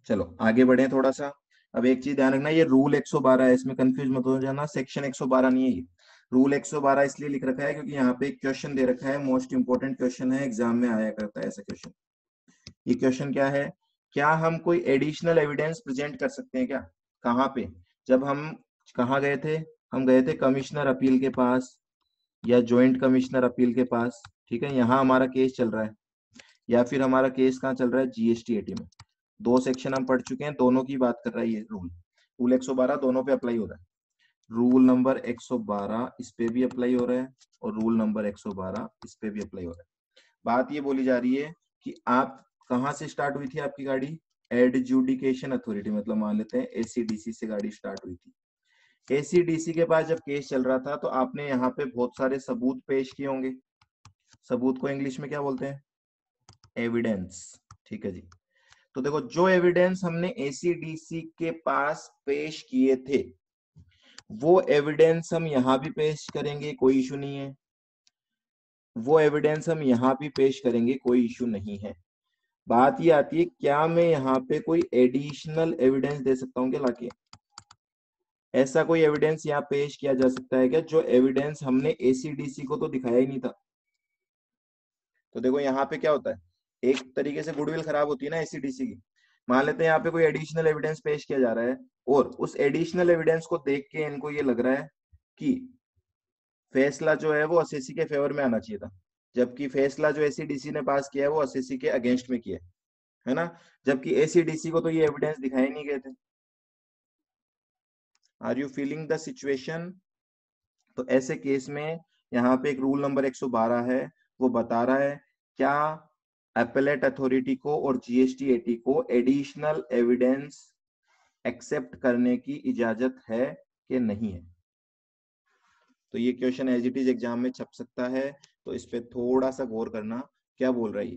चलो आगे बढ़े थोड़ा सा। अब एक चीज ध्यान रखना, ये रूल 112 है, इसमें कंफ्यूज मत हो जाना, सेक्शन 112 नहीं है ये। रूल 112 इसलिए लिख रखा है क्योंकि यहाँ पे एक क्वेश्चन दे रखा है, मोस्ट इंपोर्टेंट क्वेश्चन है, एग्जाम में आया करता है ऐसा क्वेश्चन। ये क्वेश्चन क्या है, क्या हम कोई एडिशनल एविडेंस प्रेजेंट कर सकते हैं क्या। कहाँ पे, जब हम कहाँ गए थे, हम गए थे कमिश्नर अपील के पास या जॉइंट कमिश्नर अपील के पास। ठीक है, यहाँ हमारा केस चल रहा है, या फिर हमारा केस कहाँ चल रहा है, जीएसटी में। दो सेक्शन हम पढ़ चुके हैं, दोनों की बात कर रहा है ये रूल। रूल 112 दोनों पे अप्लाई हो रहा है। रूल नंबर 112 इस पे भी अप्लाई हो रहा है, और रूल नंबर 112 इस पे भी अप्लाई हो रहा है। बात ये बोली जा रही है कि आप कहाँ से स्टार्ट हुई थी आपकी गाड़ी, एडजुडिकेशन अथॉरिटी, मतलब मान लेते हैं एसीडीसी से गाड़ी स्टार्ट हुई थी। एसीडीसी के पास जब केस चल रहा था तो आपने यहाँ पे बहुत सारे सबूत पेश किए होंगे। सबूत को इंग्लिश में क्या बोलते हैं, एविडेंस। ठीक है जी। तो देखो जो एविडेंस हमने एसीडीसी के पास पेश किए थे, वो एविडेंस हम यहां भी पेश करेंगे, कोई इशू नहीं है। वो एविडेंस हम यहां भी पेश करेंगे, कोई इशू नहीं है। बात ये आती है, क्या मैं यहाँ पे कोई एडिशनल एविडेंस दे सकता हूँ क्या लाके, ऐसा कोई एविडेंस यहाँ पेश किया जा सकता है क्या, जो एविडेंस हमने एसीडीसी को तो दिखाया ही नहीं था। तो देखो यहाँ पे क्या होता है, एक तरीके से गुडविल खराब होती है ना एसीडीसी की। मान लेते हैं यहाँ पे कोई एडिशनल एविडेंस पेश किया जा रहा है, और उस एडिशनल एविडेंस को देख के इनको ये लग रहा है कि फैसला जो है वो असेसी के फेवर में आना चाहिए था, जबकि फैसला जो एसीडीसी ने पास किया है वो असेसी के अगेंस्ट में किया है। है ना, जबकि एसीडीसी को तो ये एविडेंस दिखाए नहीं गए थे। Are you feeling the situation? तो ऐसे केस में यहाँ पे एक रूल नंबर 112 है, वो बता रहा है क्या एपेलेट अथॉरिटी को और जीएसटीएटी को एडिशनल एविडेंस एक्सेप्ट करने की इजाजत है कि नहीं है। तो ये question as it is exam में छप सकता है, तो इस पे थोड़ा सा गौर करना, क्या बोल रहा है ये।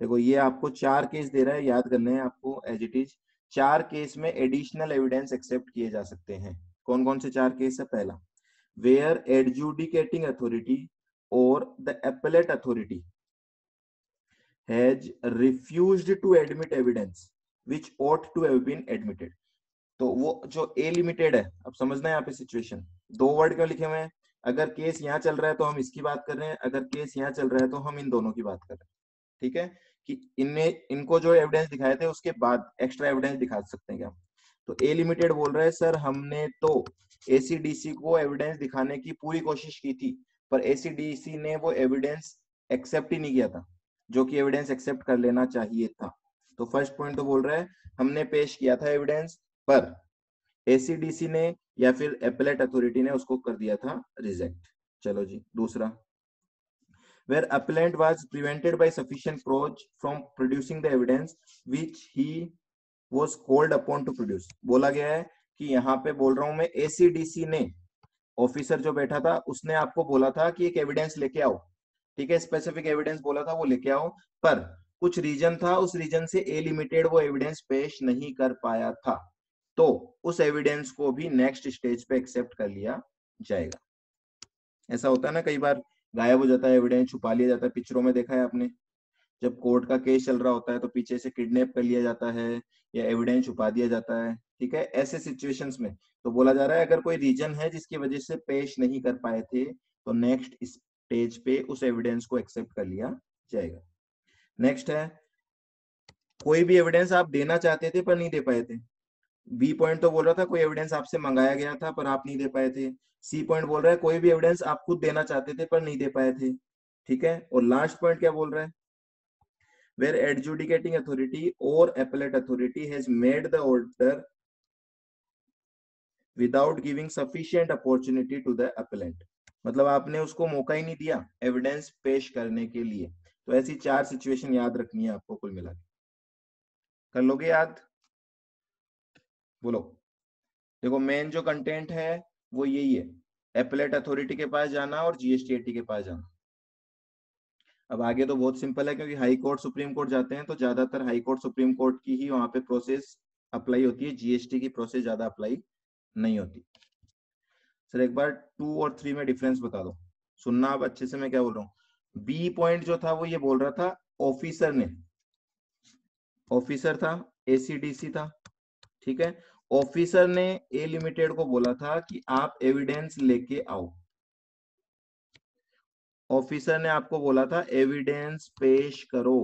देखो ये आपको 4 केस दे रहा है, याद करने हैं आपको एज इट इज। 4 केस में एडिशनल एविडेंस एक्सेप्ट किए जा सकते हैं। कौन कौन से 4 केस है? पहला, वेयर एडजुडिकेटिंग अथॉरिटी और the appellate authority has refused to admit evidence which ought to have been admitted। तो वो जो ए लिमिटेड है, अब समझना है यहाँ पे सिचुएशन, 2 वर्ड क्यों लिखे हुए हैं? अगर केस यहाँ चल रहा है तो हम इसकी बात कर रहे हैं, अगर केस यहाँ चल रहा है तो हम इन दोनों की बात कर रहे हैं। ठीक है, कि इनको जो एविडेंस दिखाए थे उसके बाद एक्स्ट्रा एविडेंस दिखा सकते हैं क्या? तो ए लिमिटेड बोल रहे हैं सर हमने तो एसीडीसी को एविडेंस दिखाने की पूरी कोशिश की थी, पर एसीडीसी ने वो एविडेंस एक्सेप्ट ही नहीं किया था, जो कि एविडेंस एक्सेप्ट कर लेना चाहिए था। तो फर्स्ट पॉइंट तो बोल रहा है हमने पेश किया था एविडेंस, पर एसीडीसी ने या फिर एपेलेट अथॉरिटी ने उसको कर दिया था रिजेक्ट। चलो जी, दूसरा, where appellant was prevented by sufficient proof from producing the evidence which he was called upon to produce। बोला गया है कि यहाँ पे बोल रहा हूं मैं, एसीडीसी ने, ऑफिसर जो बैठा था उसने आपको बोला था कि एक एविडेंस लेके आओ, ठीक है, स्पेसिफिक एविडेंस बोला था वो लेके आओ, पर कुछ रीजन था, उस रीजन से ए लिमिटेड वो एविडेंस पेश नहीं कर पाया था, तो उस एविडेंस को भी नेक्स्ट स्टेज पे एक्सेप्ट कर लिया जाएगा। ऐसा होता है ना, कई बार गायब हो जाता है एविडेंस, छुपा लिया जाता है, पिक्चरों में देखा है आपने, जब कोर्ट का केस चल रहा होता है तो पीछे से किडनैप कर लिया जाता है या एविडेंस छुपा दिया जाता है। ठीक है, ऐसे सिचुएशंस में तो बोला जा रहा है अगर कोई रीजन है जिसकी वजह से पेश नहीं कर पाए थे तो नेक्स्ट स्टेज पे उस एविडेंस को एक्सेप्ट कर लिया जाएगा। नेक्स्ट है, कोई भी एविडेंस आप देना चाहते थे पर नहीं दे पाए थे। बी पॉइंट तो बोल रहा था कोई एविडेंस आपसे मंगाया गया था पर आप नहीं दे पाए थे। सी पॉइंट बोल रहा है कोई भी एविडेंस आप खुद देना चाहते थे पर नहीं दे पाए थे। ठीक है, और लास्ट पॉइंट क्या बोल रहा है, where adjudicating authority or appellate authority has made the order without giving sufficient opportunity to the appellant। मतलब आपने उसको मौका ही नहीं दिया एविडेंस पेश करने के लिए। तो ऐसी 4 सिचुएशन याद रखनी है आपको कुल मिला के। कर लोगे याद? बोलो। देखो मेन जो कंटेंट है वो यही है, एपेलेट अथॉरिटी के पास जाना और जीएसटीएटी के पास जाना। अब आगे तो बहुत सिंपल है, क्योंकि हाई कोर्ट सुप्रीम कोर्ट जाते हैं तो ज्यादातर हाई कोर्ट सुप्रीम कोर्ट की ही वहां पे प्रोसेस अप्लाई होती है, जीएसटी की प्रोसेस ज्यादा अप्लाई नहीं होती। सर एक बार 2 और 3 में डिफरेंस बता दो, सुनना आप अच्छे से मैं क्या बोल रहा हूँ। बी पॉइंट जो था वो ये बोल रहा था ऑफिसर ने, ऑफिसर था, एसीडीसी था, ठीक है, ऑफिसर ने ए लिमिटेड को बोला था कि आप एविडेंस लेके आओ। ऑफिसर ने आपको बोला था एविडेंस पेश करो,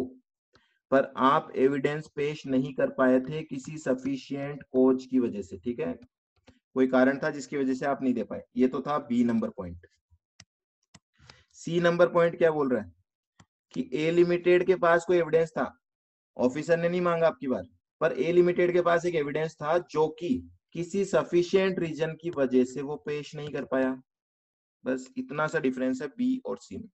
पर आप एविडेंस पेश नहीं कर पाए थे किसी सफिशिएंट कोज की वजह से। ठीक है, कोई कारण था जिसकी वजह से आप नहीं दे पाए। ये तो था B number point. C number point क्या बोल रहा है कि ए लिमिटेड के पास कोई एविडेंस था, ऑफिसर ने नहीं मांगा आपकी बार, पर ए लिमिटेड के पास एक एविडेंस था जो कि किसी सफिशिएंट रीजन की वजह से वो पेश नहीं कर पाया। बस इतना सा डिफरेंस है बी और सी में।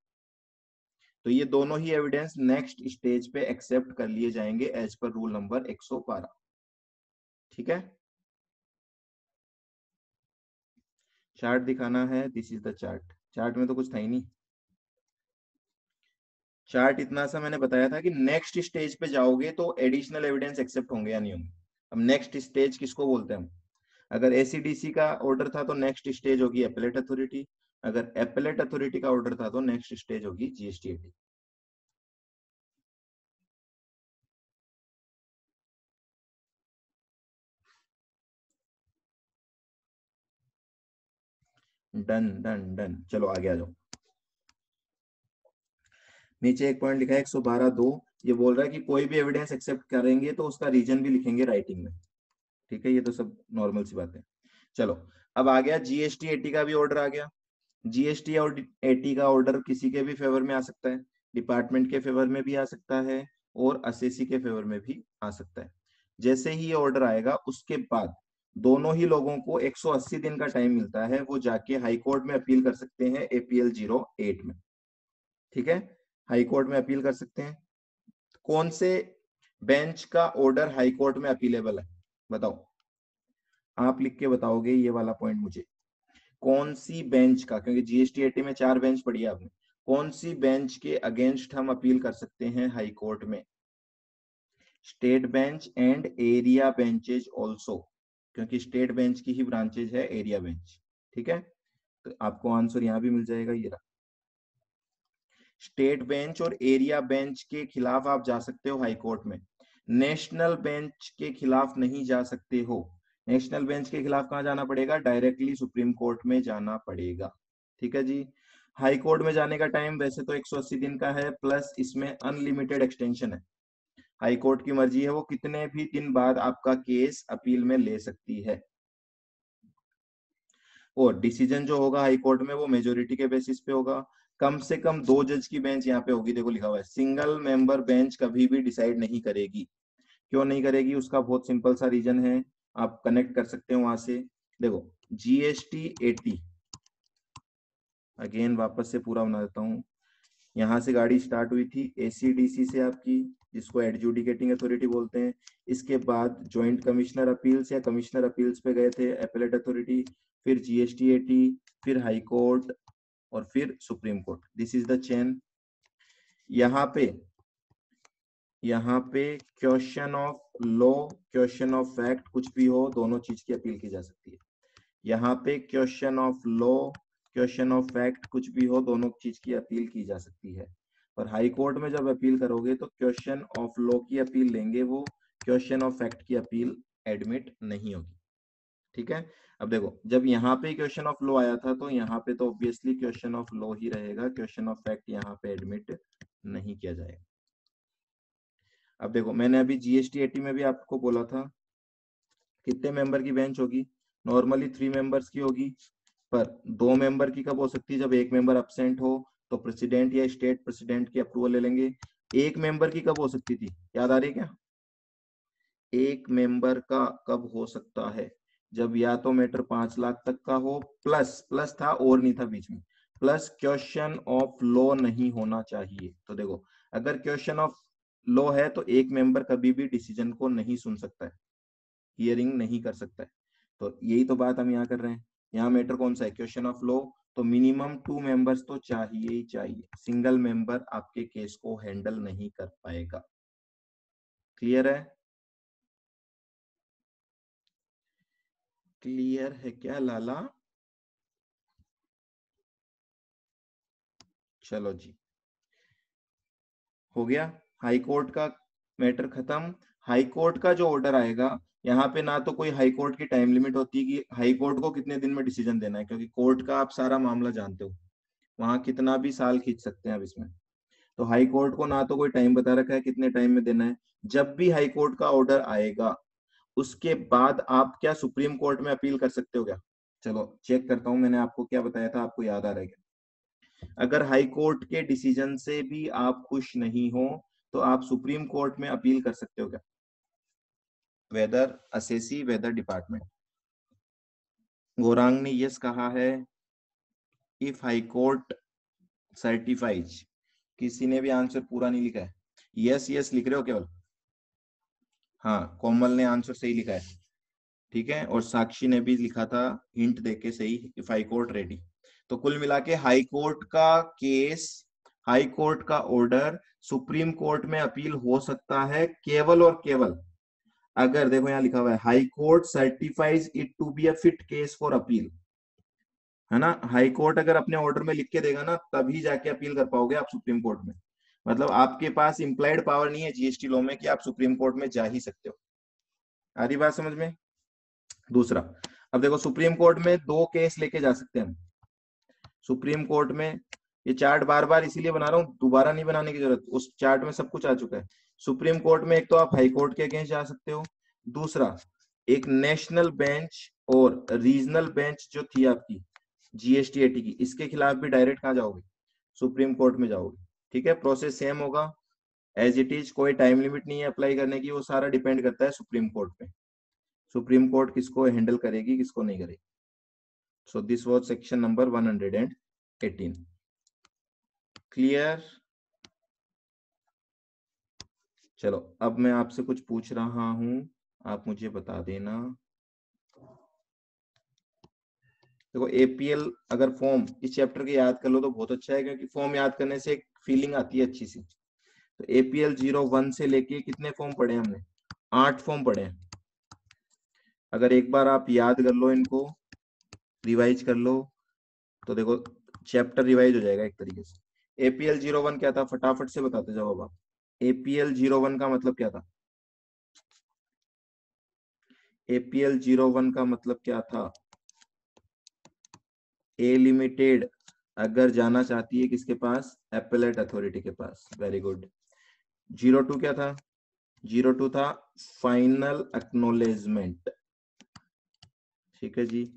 तो ये दोनों ही एविडेंस नेक्स्ट स्टेज पे एक्सेप्ट कर लिए जाएंगे एज पर रूल नंबर 112। ठीक है, चार्ट दिखाना है, this is the chart. Chart में तो कुछ था ही नहीं, चार्ट इतना सा मैंने बताया था कि नेक्स्ट स्टेज पे जाओगे तो एडिशनल एविडेंस एक्सेप्ट होंगे या नहीं होंगे। अब नेक्स्ट स्टेज किसको बोलते हैं हम? अगर एसीडीसी का ऑर्डर था तो नेक्स्ट स्टेज होगी एपेलेट अथॉरिटी, अगर एपेलेट अथॉरिटी का ऑर्डर था तो नेक्स्ट स्टेज होगी जीएसटीएटी। डन डन डन, चलो आगे आ जाओ। नीचे एक पॉइंट लिखा है 112(2), ये बोल रहा है कि कोई भी एविडेंस एक्सेप्ट करेंगे तो उसका रीजन भी लिखेंगे राइटिंग में। ठीक है, ये तो सब नॉर्मल सी बात है। चलो अब आ गया जीएसटी एटी का भी ऑर्डर आ गया। जीएसटी और एटी का ऑर्डर किसी के भी फेवर में आ सकता है, डिपार्टमेंट के फेवर में भी आ सकता है और असेसी के फेवर में भी आ सकता है। जैसे ही ये ऑर्डर आएगा उसके बाद दोनों ही लोगों को 180 दिन का टाइम मिलता है, वो जाके हाई कोर्ट में अपील कर सकते हैं APL 08 में। ठीक है, हाई कोर्ट में अपील कर सकते हैं। कौन से बेंच का ऑर्डर हाई कोर्ट में अपीलेबल है, बताओ, आप लिख के बताओगे ये वाला पॉइंट मुझे। कौन सी बेंच का, क्योंकि GST 80 में 4 बेंच पढ़ी है आपने, कौन सी बेंच के अगेंस्ट हम अपील कर सकते हैं हाई कोर्ट में? State bench and area benches also, क्योंकि स्टेट बेंच की ही ब्रांचेज है एरिया बेंच। ठीक है, तो आपको आंसर यहां भी मिल जाएगा, ये रहा। स्टेट बेंच और एरिया बेंच के खिलाफ आप जा सकते हो हाई कोर्ट में, नेशनल बेंच के खिलाफ नहीं जा सकते हो। नेशनल बेंच के खिलाफ कहां जाना पड़ेगा? डायरेक्टली सुप्रीम कोर्ट में जाना पड़ेगा। ठीक है जी। हाई कोर्ट में जाने का टाइम वैसे तो 180 दिन का है, प्लस इसमें अनलिमिटेड एक्सटेंशन है। हाई कोर्ट की मर्जी है, वो कितने भी दिन बाद आपका केस अपील में ले सकती है। और डिसीजन जो होगा हाई कोर्ट में वो मेजोरिटी के बेसिस पे होगा। कम से कम 2 जज की बेंच यहाँ पे होगी। देखो लिखा हुआ है सिंगल मेंबर बेंच कभी भी डिसाइड नहीं करेगी। क्यों नहीं करेगी? उसका बहुत सिंपल सा रीजन है, आप कनेक्ट कर सकते हो वहां से। देखो GST 80, अगेन वापस से पूरा बना देता हूँ। यहाँ से गाड़ी स्टार्ट हुई थी ACDC से आपकी, जिसको एडजुडिकेटिंग अथॉरिटी बोलते हैं। इसके बाद ज्वाइंट कमिश्नर अपील्स या कमिश्नर अपील्स पे गए थे एपेलेट अथॉरिटी, फिर GST 80, फिर हाई कोर्ट और फिर supreme court. This is the chain. यहाँ पे question of law, question of fact कुछ भी हो, दोनों चीज की अपील की जा सकती है। यहाँ पे question of law, question of fact कुछ भी हो, दोनों चीज की अपील की जा सकती है। और हाई कोर्ट में जब अपील करोगे तो क्वेश्चन ऑफ लॉ की अपील लेंगे वो, क्वेश्चन ऑफ फैक्ट की अपील एडमिट नहीं होगी। ठीक है, अब देखो जब यहाँ पे क्वेश्चन ऑफ लॉ आया था तो यहाँ पे तो ऑब्वियसली क्वेश्चन ऑफ लॉ ही रहेगा, क्वेश्चन ऑफ फैक्ट यहाँ पे एडमिट नहीं किया जाएगा। अब देखो मैंने अभी GST 80 में भी आपको बोला था कितने मेंबर की बेंच होगी? नॉर्मली 3 मेंबर्स की होगी, पर 2 मेंबर की कब हो सकती है? जब एक मेंबर अब्सेंट हो, तो प्रेसिडेंट या स्टेट प्रेसिडेंट की अप्रूवल ले लेंगे। एक मेंबर की कब हो सकती थी, याद आ रही है क्या? एक मेंबर का कब हो सकता है? जब या तो मैटर 5 लाख तक का हो, प्लस प्लस था और नहीं था बीच में, प्लस क्वेश्चन ऑफ लॉ नहीं होना चाहिए। तो देखो अगर क्वेश्चन ऑफ लॉ है तो एक मेंबर कभी भी डिसीजन को नहीं सुन सकता है, हियरिंग नहीं कर सकता है। तो यही तो बात हम यहाँ कर रहे हैं। यहाँ मैटर कौन सा है? Question of law. तो मिनिमम 2 मेंबर्स तो चाहिए ही चाहिए, सिंगल मेंबर आपके केस को हैंडल नहीं कर पाएगा। क्लियर है? क्लियर है क्या लाला? चलो जी, हो गया हाई कोर्ट का मैटर खत्म। हाई कोर्ट का जो ऑर्डर आएगा, यहाँ पे ना तो कोई हाई कोर्ट की टाइम लिमिट होती है कि हाई कोर्ट को कितने दिन में डिसीजन देना है, क्योंकि कोर्ट का आप सारा मामला जानते हो, वहां कितना भी साल खींच सकते हैं अब इसमें। तो हाई कोर्ट को ना तो कोई टाइम बता रखा है कितने टाइम में देना है। जब भी हाई कोर्ट का ऑर्डर आएगा उसके बाद आप क्या सुप्रीम कोर्ट में अपील कर सकते हो क्या? चलो चेक करता हूं, मैंने आपको क्या बताया था, आपको याद आ रहा है क्या? अगर हाई कोर्ट के डिसीजन से भी आप खुश नहीं हो तो आप सुप्रीम कोर्ट में अपील कर सकते हो क्या? Whether assessee whether department. Gaurang ने यस कहा है। इफ हाई कोर्ट सर्टिफाइज, किसी ने भी आंसर पूरा नहीं लिखा है, यस यस लिख रहे हो केवल? हाँ, कोमल ने आंसर सही लिखा है। ठीक है, और साक्षी ने भी लिखा था हिंट देके सही, इफ हाई कोर्ट रेडी। तो कुल मिला के हाई कोर्ट का केस, हाई कोर्ट का ऑर्डर सुप्रीम कोर्ट में अपील हो सकता है केवल और केवल अगर, देखो यहाँ लिखा हुआ है high court certifies it to be a fit case for appeal, है ना? हाई कोर्ट अगर अपने ऑर्डर में लिख के देगा ना, तभी जाके अपील कर पाओगे आप सुप्रीम कोर्ट में। मतलब आपके पास इंप्लाइड पावर नहीं है GST लॉ में कि आप सुप्रीम कोर्ट में जा ही सकते हो। आ रही बात समझ में? दूसरा, अब देखो सुप्रीम कोर्ट में 2 केस लेके जा सकते हैं हम। सुप्रीम कोर्ट में, ये चार्ट बार बार इसीलिए बना रहा हूँ, दोबारा नहीं बनाने की जरूरत, उस चार्ट में सब कुछ आ चुका है। सुप्रीम कोर्ट में एक तो आप हाई कोर्ट के अगेंस्ट जा सकते हो, दूसरा एक नेशनल बेंच और रीजनल बेंच जो थी आपकी GST 80 की, इसके खिलाफ भी डायरेक्ट कहाँ जाओगे? सुप्रीम कोर्ट में जाओगे। ठीक है, प्रोसेस सेम होगा। एज इट इज, कोई टाइम लिमिट नहीं है अप्लाई करने की, वो सारा डिपेंड करता है सुप्रीम कोर्ट पे। सुप्रीम कोर्ट किसको हैंडल करेगी, किसको नहीं करेगी। So this was section number 118। Clear? चलो अब मैं आपसे कुछ पूछ रहा हूं, आप मुझे बता देना। देखो एपीएल अगर फॉर्म इस चैप्टर के याद कर लो तो बहुत अच्छा है, क्योंकि फॉर्म याद करने से एक फीलिंग आती है अच्छी सी। तो एपीएल 01 से लेके कितने फॉर्म पढ़े हमने? 8 फॉर्म पढ़े हैं। अगर एक बार आप याद कर लो, इनको रिवाइज कर लो, तो देखो चैप्टर रिवाइज हो जाएगा एक तरीके से। एपीएल 01 क्या था, फटाफट से बताते जाओ अब आप। एपीएल 01 का मतलब क्या था? एपीएल 01 का मतलब क्या था? ए लिमिटेड अगर जाना चाहती है किसके पास? एपेलेट अथॉरिटी के पास। Very good. 02 क्या था? 02 था फाइनल एक्नोलेजमेंट। ठीक है जी,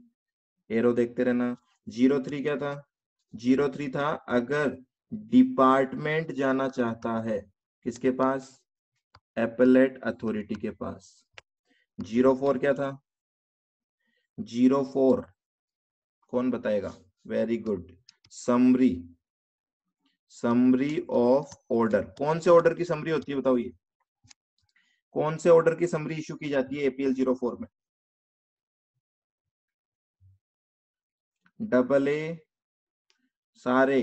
एरो देखते रहना। 03 क्या था? 03 था अगर डिपार्टमेंट जाना चाहता है किसके पास? एपेलेट अथॉरिटी के पास। 04 क्या था? 04 कौन बताएगा? Very good, summary. Summary of order. कौन से ऑर्डर की समरी होती है बताओ, ये कौन से ऑर्डर की समरी इशू की जाती है एपीएल 04 में? डबल ए सारे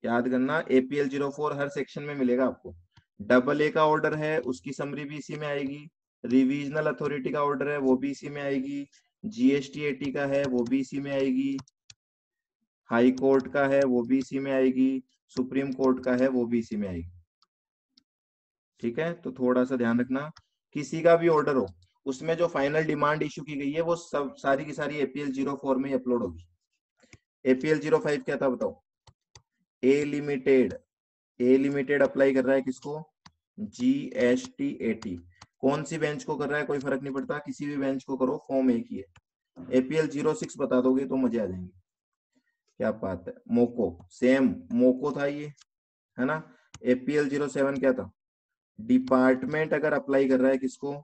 याद करना, एपीएल 04 हर सेक्शन में मिलेगा आपको। डबल ए का ऑर्डर है उसकी समरी भी इसी में आएगी, रिवीजनल अथॉरिटी का ऑर्डर है वो भी इसी में आएगी, जीएसटी का है वो भी इसी में आएगी, हाई कोर्ट का है वो भी इसी में आएगी, सुप्रीम कोर्ट का है वो भी इसी में आएगी। ठीक है, तो थोड़ा सा ध्यान रखना, किसी का भी ऑर्डर हो उसमें जो फाइनल डिमांड इशू की गई है वो सब सारी की सारी एपीएल 04 में ही अपलोड होगी। एपीएल 05 क्या था बताओ? ए लिमिटेड। ए लिमिटेड अप्लाई कर रहा है किसको? जीएसटी। कौन सी बेंच को कर रहा है कोई फर्क नहीं पड़ता, किसी भी बेंच को करो, फॉर्म एक ही है। एपीएल 06 बता दोगे तो मजे आ जाएंगे। क्या बात है, मोको, सेम मोको था ये, है ना। एपीएल 07 क्या था? डिपार्टमेंट अगर अप्लाई कर रहा है किसको?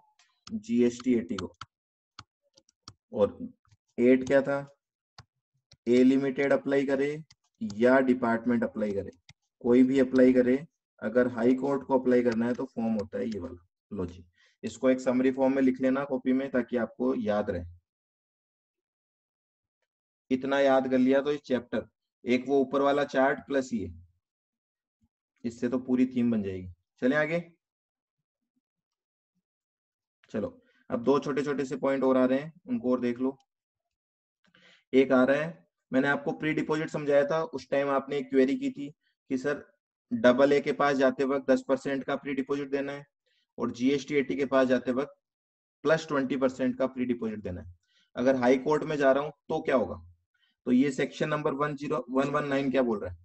जीएसटी को। और 8 क्या था? ए लिमिटेड अप्लाई करे या डिपार्टमेंट अप्लाई करे, कोई भी अप्लाई करे, अगर हाई कोर्ट को अप्लाई करना है तो फॉर्म होता है ये वाला। लो जी, इसको एक समरी फॉर्म में लिख लेना कॉपी में ताकि आपको याद रहे। इतना याद कर लिया तो इस चैप्टर, एक वो ऊपर वाला चार्ट प्लस ये, इससे तो पूरी थीम बन जाएगी। चले आगे। चलो अब दो छोटे छोटे से पॉइंट और आ रहे हैं, उनको और देख लो। एक आ रहा है, मैंने आपको प्री डिपॉजिट समझाया था, उस टाइम आपने एक क्वेरी की थी कि सर डबल ए के पास जाते वक्त 10% का प्री डिपॉजिट देना है और जीएसटी के पास जाते वक्त प्लस 20% का प्री डिपॉजिट देना है। अगर हाई कोर्ट में जा रहा हूं तो क्या होगा? तो ये सेक्शन नंबर 10119 क्या बोल रहा है?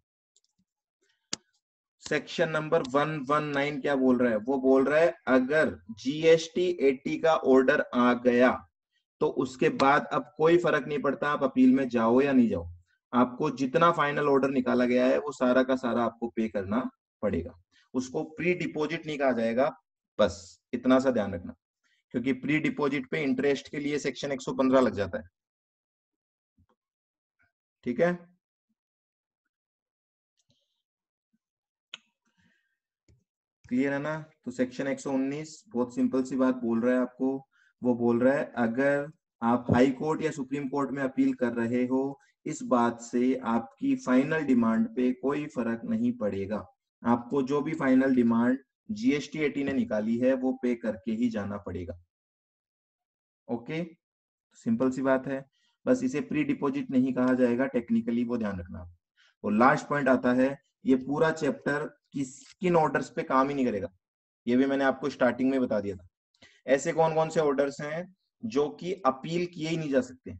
सेक्शन नंबर 119 क्या बोल रहा है? वो बोल रहा है अगर जीएसटी का ऑर्डर आ गया तो उसके बाद अब कोई फर्क नहीं पड़ता आप अपील में जाओ या नहीं जाओ, आपको जितना फाइनल ऑर्डर निकाला गया है वो सारा का सारा आपको पे करना पड़ेगा। उसको प्री डिपॉजिट नहीं कहा जाएगा, बस इतना सा ध्यान रखना, क्योंकि प्री डिपॉजिट पे इंटरेस्ट के लिए सेक्शन 115 लग जाता है। ठीक है, क्लियर है ना। तो सेक्शन 119 बहुत सिंपल सी बात बोल रहा है आपको, वो बोल रहा है अगर आप हाई कोर्ट या सुप्रीम कोर्ट में अपील कर रहे हो, इस बात से आपकी फाइनल डिमांड पे कोई फर्क नहीं पड़ेगा, आपको जो भी फाइनल डिमांड जीएसटी ने निकाली है वो पे करके ही जाना पड़ेगा। ओके, सिंपल सी बात है, बस इसे प्री डिपॉजिट नहीं कहा जाएगा टेक्निकली, वो ध्यान रखना। और लास्ट पॉइंट आता है, ये पूरा चैप्टर किन ऑर्डर्स पे काम ही नहीं करेगा, ये भी मैंने आपको स्टार्टिंग में बता दिया था। ऐसे कौन कौन से ऑर्डर्स हैं जो कि अपील किए ही नहीं जा सकते,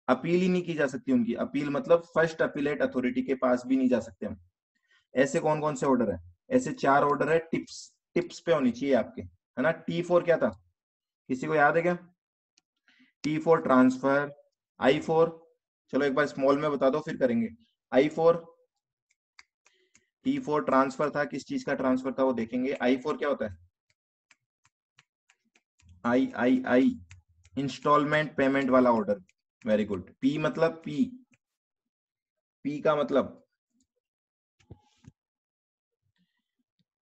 अपील ही नहीं की जा सकती उनकी, अपील मतलब फर्स्ट अपीलेट अथॉरिटी के पास भी नहीं जा सकते हम। ऐसे कौन कौन से ऑर्डर है? ऐसे 4 ऑर्डर है, टिप्स टिप्स पे होनी चाहिए आपके, है ना। T4 क्या था, किसी को याद है क्या? T4 transfer. I4, चलो एक बार स्मॉल में बता दो फिर करेंगे। I4 T4 ट्रांसफर था, किस चीज का ट्रांसफर था वो देखेंगे। I4 क्या होता है? आई इंस्टॉलमेंट पेमेंट वाला ऑर्डर। Very good. P मतलब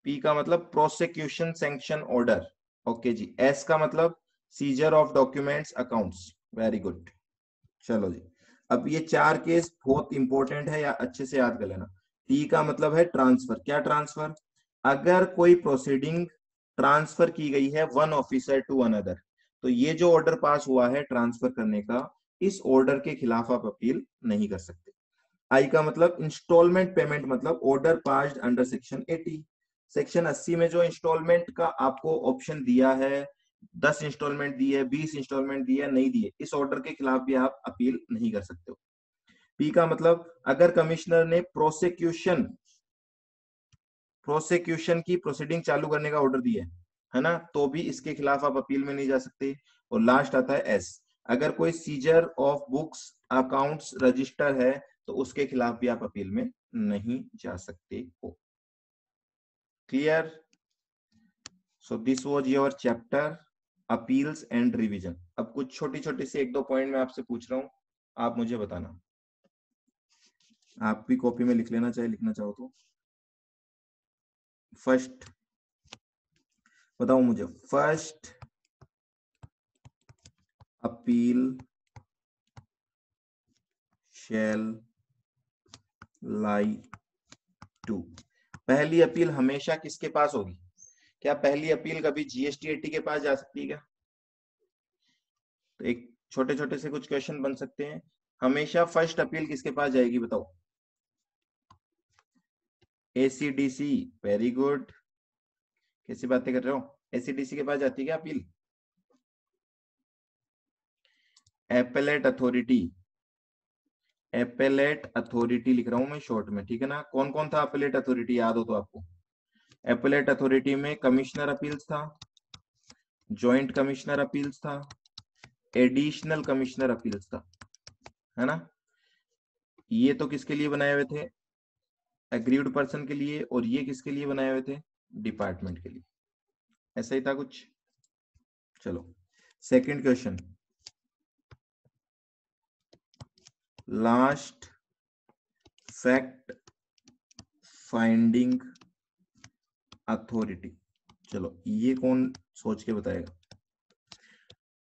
P का मतलब प्रोसिक्यूशन सैंक्शन ऑर्डर। ओके जी। S का मतलब scissor of documents accounts. Very good. चलो जी, अब ये चार केस बहुत इंपॉर्टेंट है, या अच्छे से याद कर लेना। टी का मतलब है ट्रांसफर। क्या ट्रांसफर? अगर कोई प्रोसीडिंग ट्रांसफर की गई है वन ऑफिसर टू अनदर, तो ये जो ऑर्डर पास हुआ है ट्रांसफर करने का, इस ऑर्डर के खिलाफ आप अपील नहीं कर सकते। आई का मतलब इंस्टॉलमेंट पेमेंट, मतलब order passed under section 80। Section 80 में जो इंस्टॉलमेंट का आपको ऑप्शन दिया है, 10 इंस्टॉलमेंट दी है, 20 इंस्टॉलमेंट दी है, नहीं दिए, इस ऑर्डर के खिलाफ भी आप अपील नहीं कर सकते हो। पी का मतलब अगर कमिश्नर ने प्रोसिक्यूशन की प्रोसीडिंग चालू करने का ऑर्डर दिया है ना, तो भी इसके खिलाफ आप अपील में नहीं जा सकते। और लास्ट आता है एस, अगर कोई scissor of books accounts register है, तो उसके खिलाफ भी आप अपील में नहीं जा सकते हो। Clear? So this was your chapter appeals and revision. अब कुछ छोटी छोटी से एक दो पॉइंट मैं आपसे पूछ रहा हूं, आप मुझे बताना। आप भी कॉपी में लिख लेना, चाहे लिखना चाहो तो। फर्स्ट बताओ मुझे, first appeal shall lie to. पहली अपील हमेशा किसके पास होगी? क्या पहली अपील कभी GST-80 के पास जा सकती है क्या? तो एक छोटे छोटे से कुछ क्वेश्चन बन सकते हैं। हमेशा फर्स्ट अपील किसके पास जाएगी बताओ? ACDC। Very good. कैसी बातें कर रहे हो? ACDC के पास जाती है क्या appeal? Appellate authority, appellate authority लिख रहा हूं मैं शॉर्ट में, ठीक है ना। कौन कौन था एपेलेट अथॉरिटी, याद हो तो आपको? एपेलेट अथॉरिटी में कमिश्नर अपील्स था, जॉइंट कमिश्नर अपील्स था, एडिशनल कमिश्नर अपील्स था, है ना। ये तो किसके लिए बनाए हुए थे? एग्रीव्ड पर्सन के लिए। और ये किसके लिए बनाए हुए थे? डिपार्टमेंट के लिए। ऐसा ही था कुछ। चलो second question, last fact finding authority. चलो ये कौन सोच के बताएगा?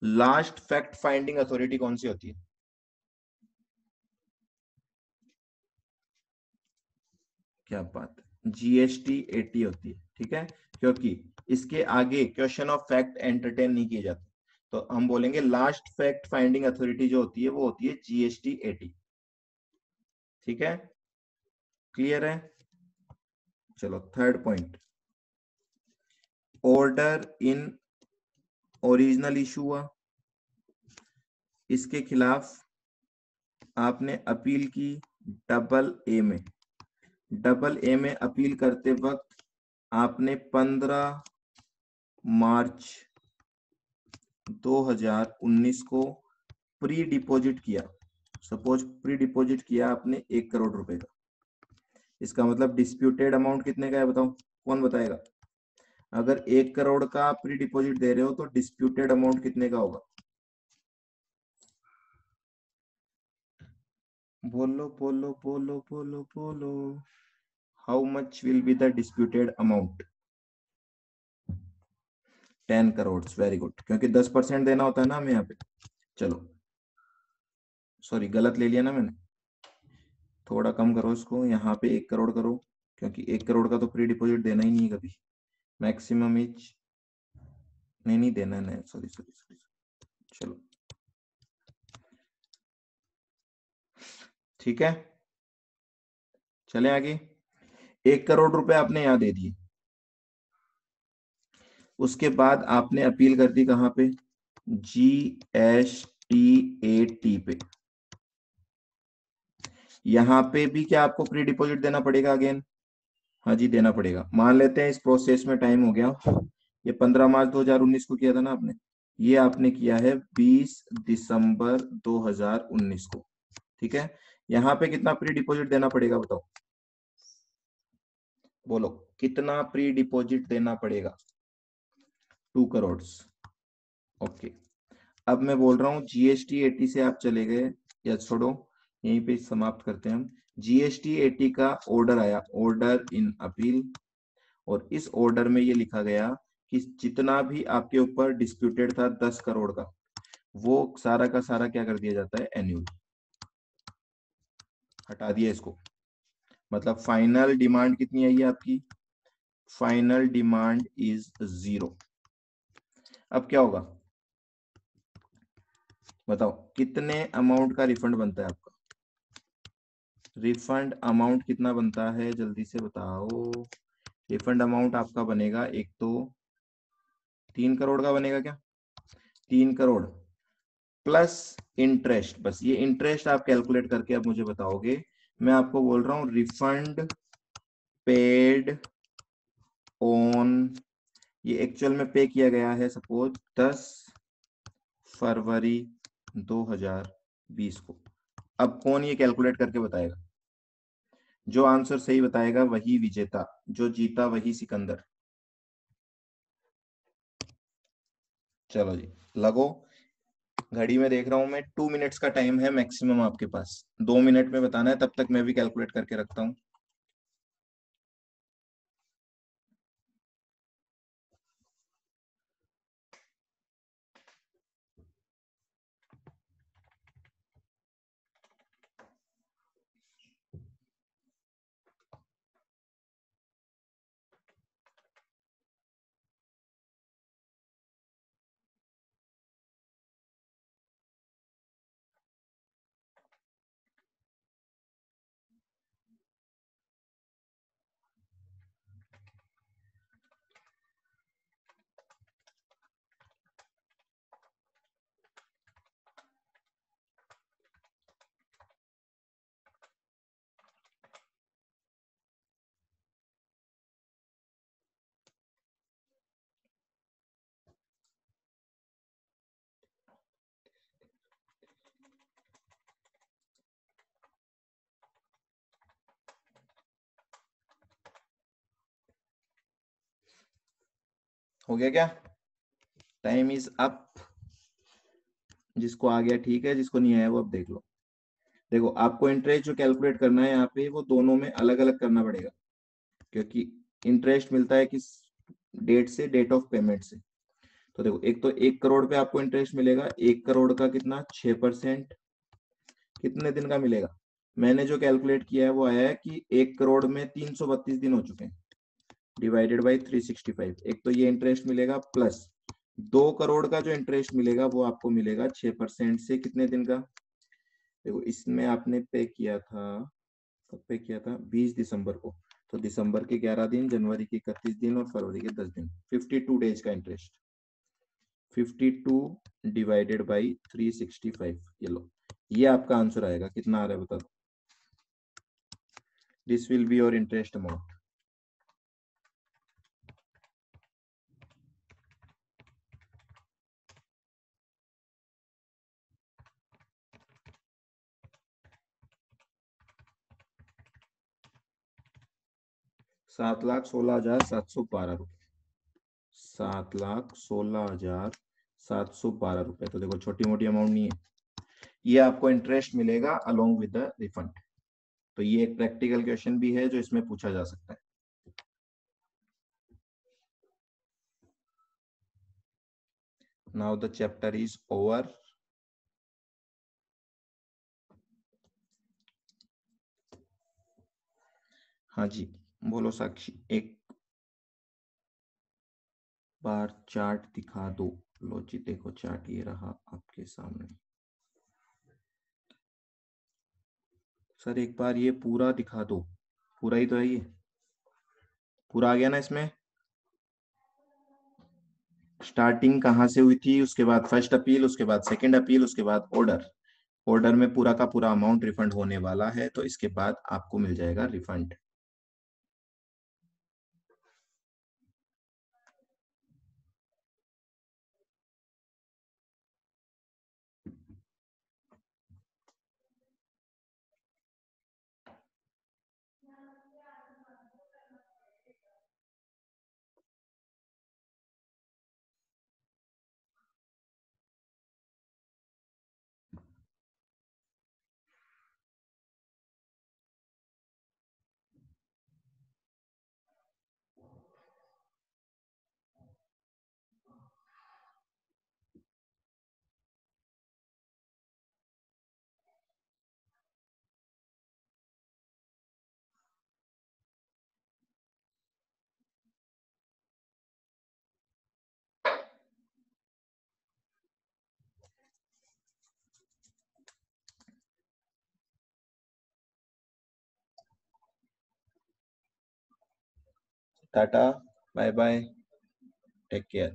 लास्ट फैक्ट फाइंडिंग अथॉरिटी कौन सी होती है? क्या बात है, GST-80 होती है, ठीक है। क्योंकि इसके आगे क्वेश्चन ऑफ फैक्ट एंटरटेन नहीं किए जाते, तो हम बोलेंगे लास्ट फैक्ट फाइंडिंग अथॉरिटी जो होती है वो होती है GST-80। ठीक है, क्लियर है। चलो third point, order in original issue हुआ, इसके खिलाफ आपने अपील की AA में। AA में अपील करते वक्त आपने 15 मार्च 2019 को प्री डिपॉजिट किया। सपोज प्री डिपॉजिट किया आपने 1 करोड़ रुपए का, इसका मतलब डिस्प्यूटेड अमाउंट कितने का है बताओ? कौन बताएगा? अगर 1 करोड़ का प्री डिपॉजिट दे रहे हो तो डिस्प्यूटेड अमाउंट कितने का होगा? बोलो बोलो बोलो बोलो बोलो। How much will be the disputed amount? 10 crore. Very good, क्योंकि 10% देना होता है ना हमें यहाँ पे। चलो सॉरी, गलत ले लिया ना मैंने, थोड़ा कम करो इसको, यहाँ पे 1 करोड़ करो, क्योंकि 1 करोड़ का तो प्री डिपॉजिट देना ही नहीं है कभी। मैक्सिमम इज नहीं देना, नहीं सॉरी सॉरी सॉरी। चलो ठीक है, चले आगे। 1 करोड़ रुपए आपने यहाँ दे दिए, उसके बाद आपने अपील कर दी कहाँ पे? GST-80 पे। यहाँ पे भी क्या आपको प्री डिपॉजिट देना पड़ेगा अगेन? हाँ जी देना पड़ेगा। मान लेते हैं इस प्रोसेस में टाइम हो गया, ये 15 मार्च 2019 को किया था ना आपने, ये आपने किया है 20 दिसंबर 2019 को, ठीक है। यहाँ पे कितना प्री डिपॉजिट देना पड़ेगा बताओ? बोलो कितना प्री डिपॉजिट देना पड़ेगा? 2 करोड़। ओके, अब मैं बोल रहा हूँ जीएसटी 80 से आप चले गए, या छोड़ो यहीं पे समाप्त करते हैं हम। जीएसटी 80 का ऑर्डर आया, ऑर्डर इन अपील, और इस ऑर्डर में ये लिखा गया कि जितना भी आपके ऊपर डिस्प्यूटेड था 10 करोड़ का, वो सारा का सारा क्या कर दिया जाता है, एन्यूल, हटा दिया इसको। मतलब फाइनल डिमांड कितनी आई है आपकी? Final demand is 0। अब क्या होगा बताओ, कितने अमाउंट का रिफंड बनता है आपका? रिफंड अमाउंट कितना बनता है, जल्दी से बताओ। रिफंड अमाउंट आपका बनेगा, एक तो 3 करोड़ का बनेगा क्या? 3 करोड़ प्लस इंटरेस्ट, बस ये इंटरेस्ट आप कैलकुलेट करके अब मुझे बताओगे। मैं आपको बोल रहा हूं रिफंड पेड ऑन, ये एक्चुअल में पे किया गया है सपोज 10 फरवरी 2020 को। अब कौन ये कैलकुलेट करके बताएगा? जो आंसर सही बताएगा वही विजेता, जो जीता वही सिकंदर। चलो जी, लगो। घड़ी में देख रहा हूं मैं, 2 मिनट्स का टाइम है मैक्सिमम आपके पास, 2 मिनट में बताना है, तब तक मैं भी कैलकुलेट करके रखता हूँ। हो गया क्या? Time is up. जिसको आ गया ठीक है, जिसको नहीं आया वो अब देख लो। देखो आपको इंटरेस्ट जो कैलकुलेट करना है यहाँ पे, वो दोनों में अलग अलग करना पड़ेगा, क्योंकि इंटरेस्ट मिलता है किस डेट से, डेट ऑफ पेमेंट से। तो देखो, एक तो 1 करोड़ पे आपको इंटरेस्ट मिलेगा, 1 करोड़ का कितना, 6%, कितने दिन का मिलेगा? मैंने जो कैलकुलेट किया है वो आया है कि 1 करोड़ में 332 दिन हो चुके हैं, डिवाइडेड बाई 365। एक तो ये इंटरेस्ट मिलेगा, प्लस 2 करोड़ का जो इंटरेस्ट मिलेगा वो आपको मिलेगा 6% से, कितने दिन का? देखो इसमें आपने पे किया था, कब पे किया था, 20 दिसंबर को। तो दिसंबर के 11 दिन, जनवरी के 31 दिन, और फरवरी के 10 दिन, 52 डेज का इंटरेस्ट। 52 डिवाइडेड बाई 365, ये लो, ये आपका आंसर आएगा। कितना आ रहा है बता दो? This will be your interest amount. 7,16,712 रुपए। 7,16,712 रुपए। तो देखो छोटी मोटी अमाउंट नहीं है, ये आपको इंटरेस्ट मिलेगा अलोंग विद द रिफंड। तो ये एक प्रैक्टिकल क्वेश्चन भी है जो इसमें पूछा जा सकता है। Now the chapter is over. हाँ जी, बोलो साक्षी, एक बार चार्ट दिखा दो। लो जी, देखो चार्ट ये रहा आपके सामने। सर एक बार ये पूरा दिखा दो। पूरा ही तो है ये, पूरा आ गया ना इसमें? स्टार्टिंग कहाँ से हुई थी, उसके बाद फर्स्ट अपील, उसके बाद सेकंड अपील, उसके बाद ऑर्डर। ऑर्डर में पूरा का पूरा अमाउंट रिफंड होने वाला है, तो इसके बाद आपको मिल जाएगा refund. Tata, bye bye, take care.